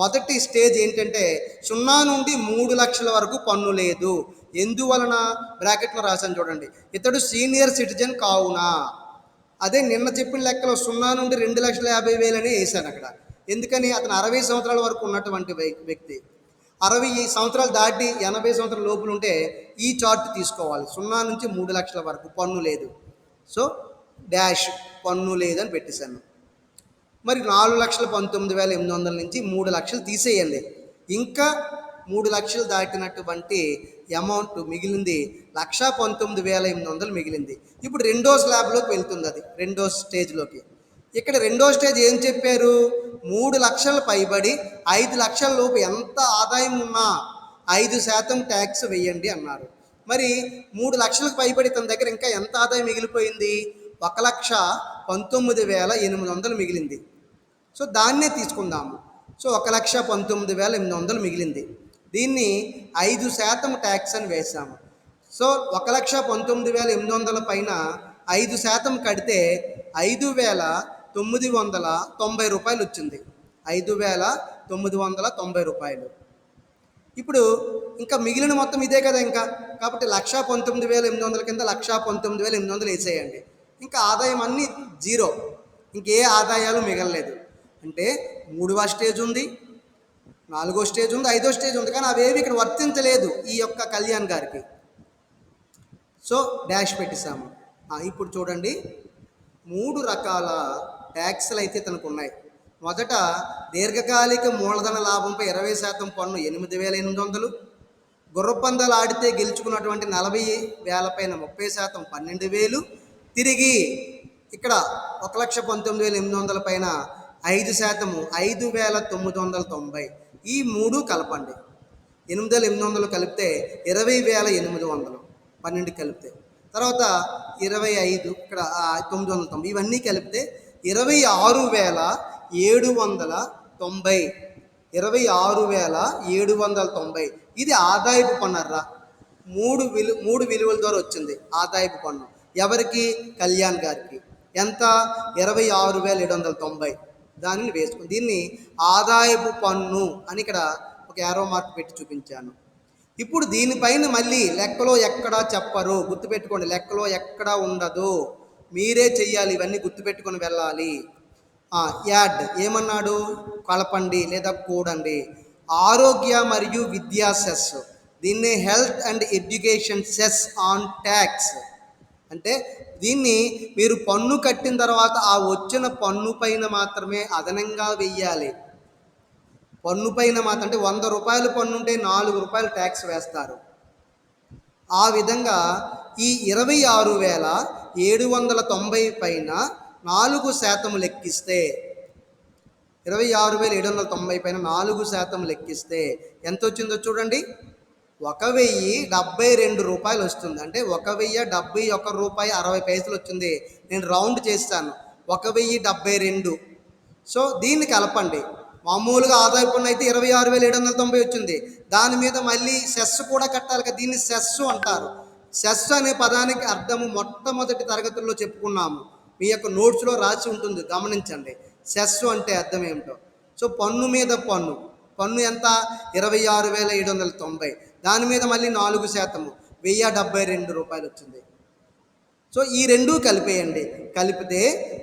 మొదటి స్టేజ్ ఏంటంటే 0 నుండి 3 లక్షల వరకు పన్ను లేదు. ఎందువలన? బ్రాకెట్లో రాశాను చూడండి, ఇతడు సీనియర్ సిటిజన్ కావున. అదే నిన్న చెప్పిన లెక్కలో 0 నుండి 2,50,000 అని వేశాను అక్కడ. ఎందుకని? అతను 60 సంవత్సరాల వరకు ఉన్నటువంటి వ్యక్తి. 60 సంవత్సరాలు దాటి 80 సంవత్సరాల లోపల ఉంటే ఈ చార్ట్ తీసుకోవాలి. 0 నుంచి 3 లక్షల వరకు పన్ను లేదు. సో డాష్ పన్ను లేదని పెట్టేశాను. మరి 4,19,800 నుంచి 3 లక్షలు తీసేయండి. ఇంకా 3 లక్షలు దాటినటువంటి అమౌంట్ మిగిలింది 1,19,800 మిగిలింది. ఇప్పుడు రెండో స్లాబ్లోకి వెళ్తుంది, అది రెండో స్టేజ్లోకి. ఇక్కడ రెండో స్టేజ్ ఏం చెప్పారు? 3 లక్షలు పైబడి 5 లక్షల లోపు ఎంత ఆదాయం ఉన్నా 5% ట్యాక్స్ వేయండి అన్నారు. మరి 3 లక్షలకు పైబడి తన దగ్గర ఇంకా ఎంత ఆదాయం మిగిలిపోయింది? 1,19,800 మిగిలింది. సో దాన్నే తీసుకుందాము. సో 1,19,800 మిగిలింది. దీన్ని 5% ట్యాక్స్ అని వేసాము. సో 1,19,800 పైన 5% కడితే 5,990 రూపాయలు వచ్చింది. 5,990 రూపాయలు. ఇప్పుడు ఇంకా మిగిలిన మొత్తం ఇదే కదా ఇంకా. కాబట్టి 1,19,800 కింద 1,19,800 వేసేయండి. ఇంకా ఆదాయం అన్నీ జీరో, ఇంకే ఆదాయాలు మిగలలేదు. అంటే 3వ స్టేజ్ ఉంది, 4వ స్టేజ్ ఉంది, 5వ స్టేజ్ ఉంది, కానీ అవేవి ఇక్కడ వర్తించలేదు ఈ యొక్క కళ్యాణ్ గారికి. సో డాష్ పెట్టేశాము. ఇప్పుడు చూడండి, 3 రకాల ట్యాక్స్లు అయితే తనకు ఉన్నాయి. మొదట దీర్ఘకాలిక మూలధన లాభంపై 20% పన్ను 8,800. గుర్రపందాలు ఆడితే గెలుచుకున్నటువంటి 40,000 పైన 30% 12,000. తిరిగి ఇక్కడ 1,19,800 పైన 5% 5,990. ఈ 3 కలపండి. 8,800 కలిపితే 20,800, 12 కలిపితే. తర్వాత 25 ఇక్కడ 990, ఇవన్నీ కలిపితే 26,790. 26,790 ఇది ఆదాయపు పన్ను అర్రా. 3 విలువల ద్వారా వచ్చింది ఆదాయపు పన్ను. ఎవరికి? కళ్యాణ్ గారికి. ఎంత? 26,790. దానిని వేసుకుని దీన్ని ఆదాయపు పన్ను అని ఇక్కడ ఒక యారో మార్క్ పెట్టి చూపించాను. ఇప్పుడు దీనిపైన మళ్ళీ లెక్కలో ఎక్కడా చెప్పరు, గుర్తుపెట్టుకోండి. లెక్కలో ఎక్కడా ఉండదు, మీరే చెయ్యాలి. ఇవన్నీ గుర్తుపెట్టుకొని వెళ్ళాలి. యాడ్ ఏమన్నాడు? కలపండి లేదా కూడండి. ఆరోగ్య మరియు విద్యా సెస్, దీన్ని health and education cess on tax. అంటే దీన్ని మీరు పన్ను కట్టిన తర్వాత ఆ వచ్చిన పన్ను పైన మాత్రమే అదనంగా వెయ్యాలి. పన్ను పైన మాత్రం, అంటే 100 రూపాయలు పన్ను ఉంటే 4 రూపాయలు ట్యాక్స్ వేస్తారు. ఆ విధంగా ఈ 26,790 పైన 4% లెక్కిస్తే, 26,790 పైన 4% లెక్కిస్తే ఎంత వచ్చిందో చూడండి. 1,072 రూపాయలు వస్తుంది. అంటే 1,071 రూపాయి 60 పైసలు వచ్చింది. నేను రౌండ్ చేస్తాను, 1,072. సో దీన్ని కలపండి. మామూలుగా ఆదాయ పన్ను అయితే 26,790 వచ్చింది. దాని మీద మళ్ళీ సెస్ కూడా కట్టాలి కదా, దీన్ని సెస్ అంటారు. సెస్ అనే పదానికి అర్థము మొట్టమొదటి తరగతుల్లో చెప్పుకున్నాము. మీ యొక్క నోట్స్లో రాసి ఉంటుంది, గమనించండి. సెస్ అంటే అర్థం ఏమిటో. సో పన్ను మీద పన్ను, పన్ను ఎంత? 26,790. దాని మీద మళ్ళీ 4%, 1,072 రూపాయలు వచ్చింది. సో ఈ రెండూ కలిపేయండి. కలిపితే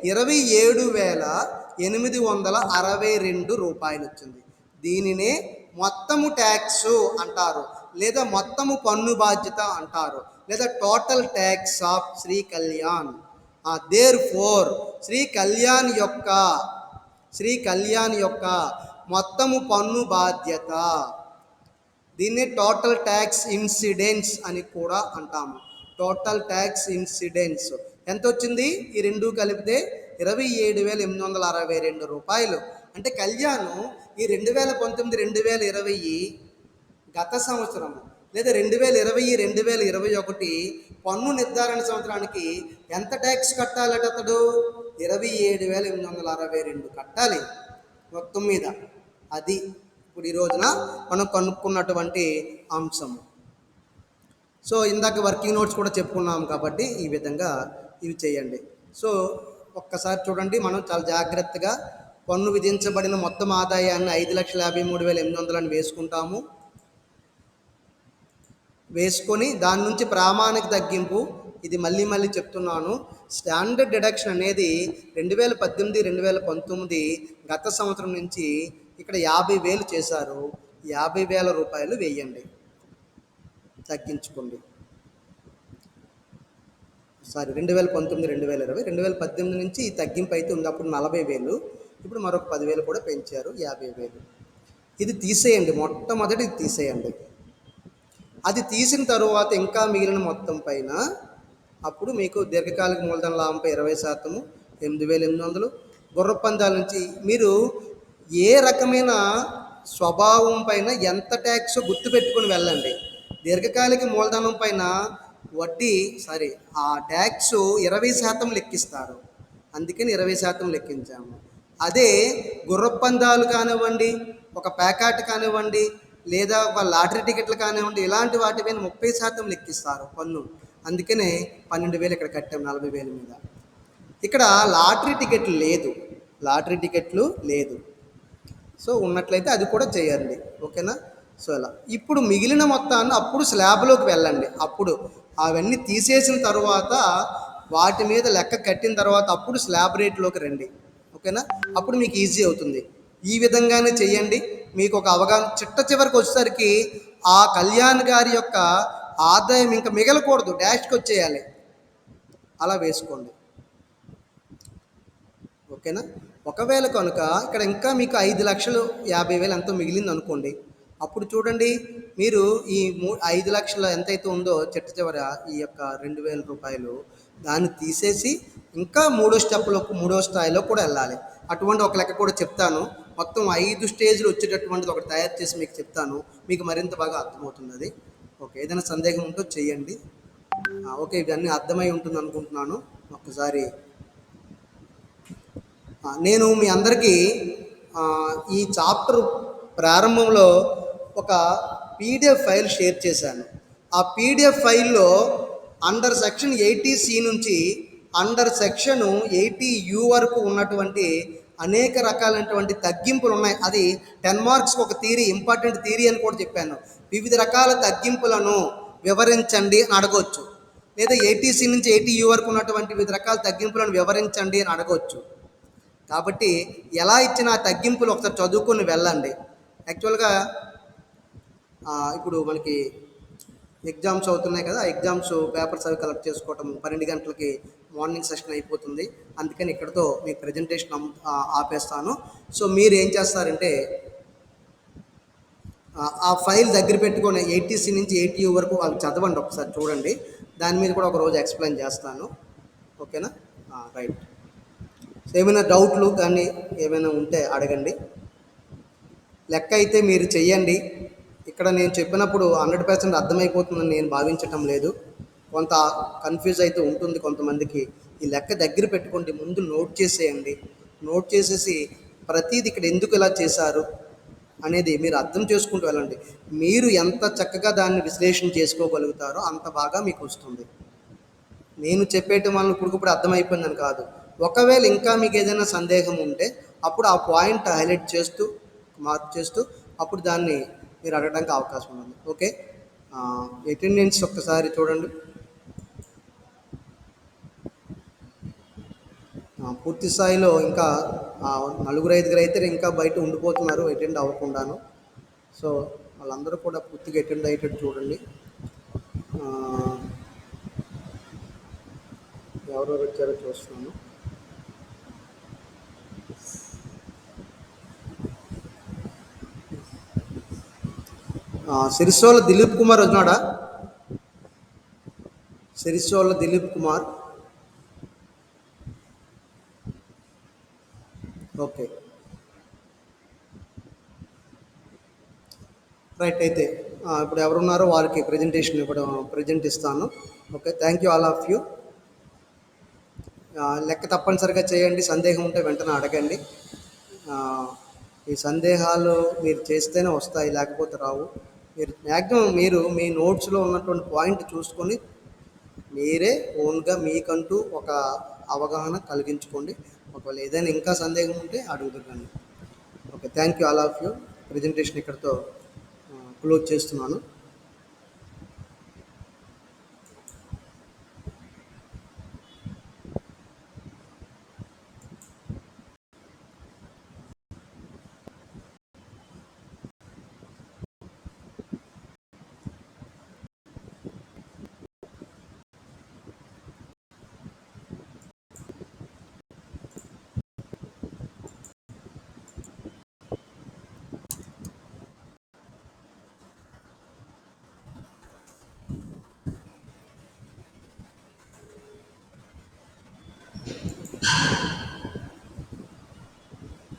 27,862 రూపాయలు వచ్చింది. దీనినే మొత్తము ట్యాక్స్ అంటారు, లేదా మొత్తము పన్ను బాధ్యత అంటారు, లేదా total tax of Shri Kalyan. Therefore Shri Kalyan యొక్క మొత్తము పన్ను బాధ్యత, దీన్ని టోటల్ ట్యాక్స్ ఇన్సిడెన్స్ అని కూడా అంటాము. టోటల్ ట్యాక్స్ ఇన్సిడెన్స్ ఎంత వచ్చింది? ఈ రెండు కలిపితే 27,862 రూపాయలు. అంటే కళ్యాణ్ ఈ 2019, 2020 గత సంవత్సరము, లేదా 2020, 2021 పన్ను నిర్ధారణ సంవత్సరానికి ఎంత ట్యాక్స్ కట్టాలట అతడు? 27,862 కట్టాలి మొత్తం మీద. అది ఇప్పుడు ఈ రోజున మనం కనుక్కున్నటువంటి అంశము. సో ఇందాక వర్కింగ్ నోట్స్ కూడా చెప్పుకున్నాం కాబట్టి ఈ విధంగా ఇవి చేయండి. సో ఒక్కసారి చూడండి, మనం చాలా జాగ్రత్తగా పన్ను విధించబడిన మొత్తం ఆదాయాన్ని 5,53,800 అని వేసుకుంటాము. వేసుకొని దాని నుంచి ప్రామాణిక తగ్గింపు, ఇది మళ్ళీ చెప్తున్నాను, స్టాండర్డ్ డిడక్షన్ అనేది 2018, 2019 గత సంవత్సరం నుంచి ఇక్కడ 50,000 చేశారు. 50,000 రూపాయలు వేయండి, తగ్గించుకోండి. 2019, 2020, 2018 నుంచి ఈ తగ్గింపు అయితే ఉంది. అప్పుడు 40,000, ఇప్పుడు మరొక 10,000 కూడా పెంచారు, 50,000. ఇది తీసేయండి, మొట్టమొదటి తీసేయండి. అది తీసిన తరువాత ఇంకా మిగిలిన మొత్తం పైన అప్పుడు మీకు దీర్ఘకాలిక మూలధన లాభంపై 20%, 8,800. గుర్ర పందాల నుంచి మీరు ఏ రకమైన స్వభావం పైన ఎంత ట్యాక్స్ గుర్తుపెట్టుకుని వెళ్ళండి. దీర్ఘకాలిక మూలధనం పైన వడ్డీ ఆ ట్యాక్స్ 20% లెక్కిస్తారు, అందుకని 20% లెక్కించాము. అదే గుర్రపందాలు కానివ్వండి, ఒక ప్యాకాట్ కానివ్వండి, లేదా ఒక లాటరీ టికెట్లు కానివ్వండి, ఇలాంటి వాటి మీద 30% లెక్కిస్తారు పన్ను. అందుకనే 12,000 ఇక్కడ కట్టాం 40,000 మీద. ఇక్కడ లాటరీ టికెట్లు లేదు. సో ఉన్నట్లయితే అది కూడా చేయండి, ఓకేనా? సో అలా ఇప్పుడు మిగిలిన మొత్తాన్ని అప్పుడు స్లాబ్లోకి వెళ్ళండి. అప్పుడు అవన్నీ తీసేసిన తర్వాత వాటి మీద లెక్క కట్టిన తర్వాత అప్పుడు స్లాబ్ రేట్లోకి రండి, ఓకేనా? అప్పుడు మీకు ఈజీ అవుతుంది. ఈ విధంగానే చెయ్యండి. మీకు ఒక అవగాహన చివరికి వచ్చేసరికి ఆ కళ్యాణ్ గారి యొక్క ఆదాయం ఇంకా మిగలకూడదు, డాష్కి వచ్చేయాలి. అలా వేసుకోండి, ఓకేనా? ఒకవేళ కనుక ఇక్కడ ఇంకా మీకు 5,50,000 ఎంతో మిగిలింది అనుకోండి, అప్పుడు చూడండి, మీరు ఈ 5 లక్షల ఎంతైతే ఉందో చివర ఈ యొక్క 2,000 రూపాయలు దాన్ని తీసేసి ఇంకా మూడో స్థాయిలో కూడా వెళ్ళాలి. అటువంటి ఒక లెక్క కూడా చెప్తాను. మొత్తం 5 స్టేజ్లు వచ్చేటటువంటిది ఒకటి తయారు చేసి మీకు చెప్తాను, మీకు మరింత బాగా అర్థమవుతుంది అది. ఓకే, ఏదైనా సందేహం ఉంటో చెయ్యండి. ఓకే, ఇవన్నీ అర్థమై ఉంటుంది అనుకుంటున్నాను. ఒక్కసారి నేను మీ అందరికీ ఈ చాప్టర్ ప్రారంభంలో ఒక పీడిఎఫ్ ఫైల్ షేర్ చేశాను. ఆ పీడిఎఫ్ ఫైల్లో అండర్ సెక్షన్ 80C నుంచి అండర్ సెక్షన్ 80U వరకు ఉన్నటువంటి అనేక రకాలైనటువంటి తగ్గింపులు ఉన్నాయి. అది 10 మార్క్స్కి ఒక థియరీ, ఇంపార్టెంట్ థియరీ అని కూడా చెప్పాను. వివిధ రకాల తగ్గింపులను వివరించండి అని అడగవచ్చు, లేదా 80C నుంచి 80U వరకు ఉన్నటువంటి వివిధ రకాల తగ్గింపులను వివరించండి అని అడగవచ్చు. కాబట్టి ఎలా ఇచ్చిన తగ్గింపులు ఒకసారి చదువుకొని వెళ్ళండి. యాక్చువల్గా ఇప్పుడు మనకి ఎగ్జామ్స్ అవుతున్నాయి కదా, ఎగ్జామ్స్ పేపర్స్ అవి కలెక్ట్ చేసుకోవటం 12 గంటలకి మార్నింగ్ సెషన్ అయిపోతుంది. అందుకని ఇక్కడతో మీ ప్రజెంటేషన్ ఆపేస్తాను. సో మీరు ఏం చేస్తారంటే ఆ ఫైల్ దగ్గర పెట్టుకొని 80C నుంచి 80U వరకు వాళ్ళు చదవండి, ఒకసారి చూడండి. దాని మీద కూడా ఒకరోజు ఎక్స్ప్లెయిన్ చేస్తాను, ఓకేనా? రైట్. సో ఏమైనా డౌట్లు కానీ ఏమైనా ఉంటే అడగండి. లెక్క అయితే మీరు చెయ్యండి. ఇక్కడ నేను చెప్పినప్పుడు 100% అర్థమైపోతుందని నేను భావించటం లేదు. కొంత కన్ఫ్యూజ్ అయితే ఉంటుంది కొంతమందికి. ఈ లెక్క దగ్గర పెట్టుకోండి, ముందు నోట్ చేసేయండి. నోట్ చేసేసి ప్రతీది ఇక్కడ ఎందుకు ఇలా చేశారు అనేది మీరు అర్థం చేసుకుంటూ వెళ్ళండి. మీరు ఎంత చక్కగా దాన్ని విశ్లేషణ చేసుకోగలుగుతారో అంత బాగా మీకు వస్తుంది. నేను చెప్పేయటం వల్ల ఇప్పుడు అర్థమైపోయిందని కాదు. ఒకవేళ ఇంకా మీకు ఏదైనా సందేహం ఉంటే అప్పుడు ఆ పాయింట్ హైలైట్ చేస్తూ మార్క్ చేస్తూ అప్పుడు దాన్ని మీరు అడగడానికి అవకాశం ఉంది. ఓకే, అటెండెన్స్ ఒక్కసారి చూడండి. పూర్తి స్థాయిలో ఇంకా నలుగురు ఐదుగురు అయితే ఇంకా బయట ఉండిపోతున్నారు అటెండ్ అవ్వకుండాను. సో వాళ్ళందరూ కూడా పూర్తిగా అటెండ్ అయ్యేటట్టు చూడండి. ఎవరెవరు వచ్చారో చూస్తున్నాను. సిరిసోల దిలీప్ కుమార్ వచ్చినాడా? సిరిసోల దిలీప్ కుమార్. Okay, right. అయితే ఇప్పుడు ఎవరున్నారో వారికి ప్రజెంట్ ఇస్తాను. Okay, thank you all of you. లెక్క తప్పనిసరిగా చేయండి. సందేహం ఉంటే వెంటనే అడగండి. ఈ సందేహాలు మీరు చేస్తేనే వస్తాయి, లేకపోతే రావు. మీరు మ్యాక్సిమం మీ నోట్స్లో ఉన్నటువంటి పాయింట్ చూసుకొని మీరే ఓన్గా మీకంటూ ఒక అవగాహన కలిగించుకోండి. ఒకవేళ ఏదైనా ఇంకా సందేహం ఉంటే అడుగుతుందండి. Okay, thank you all of you. Presentation ఇక్కడితో క్లోజ్ చేస్తున్నాను.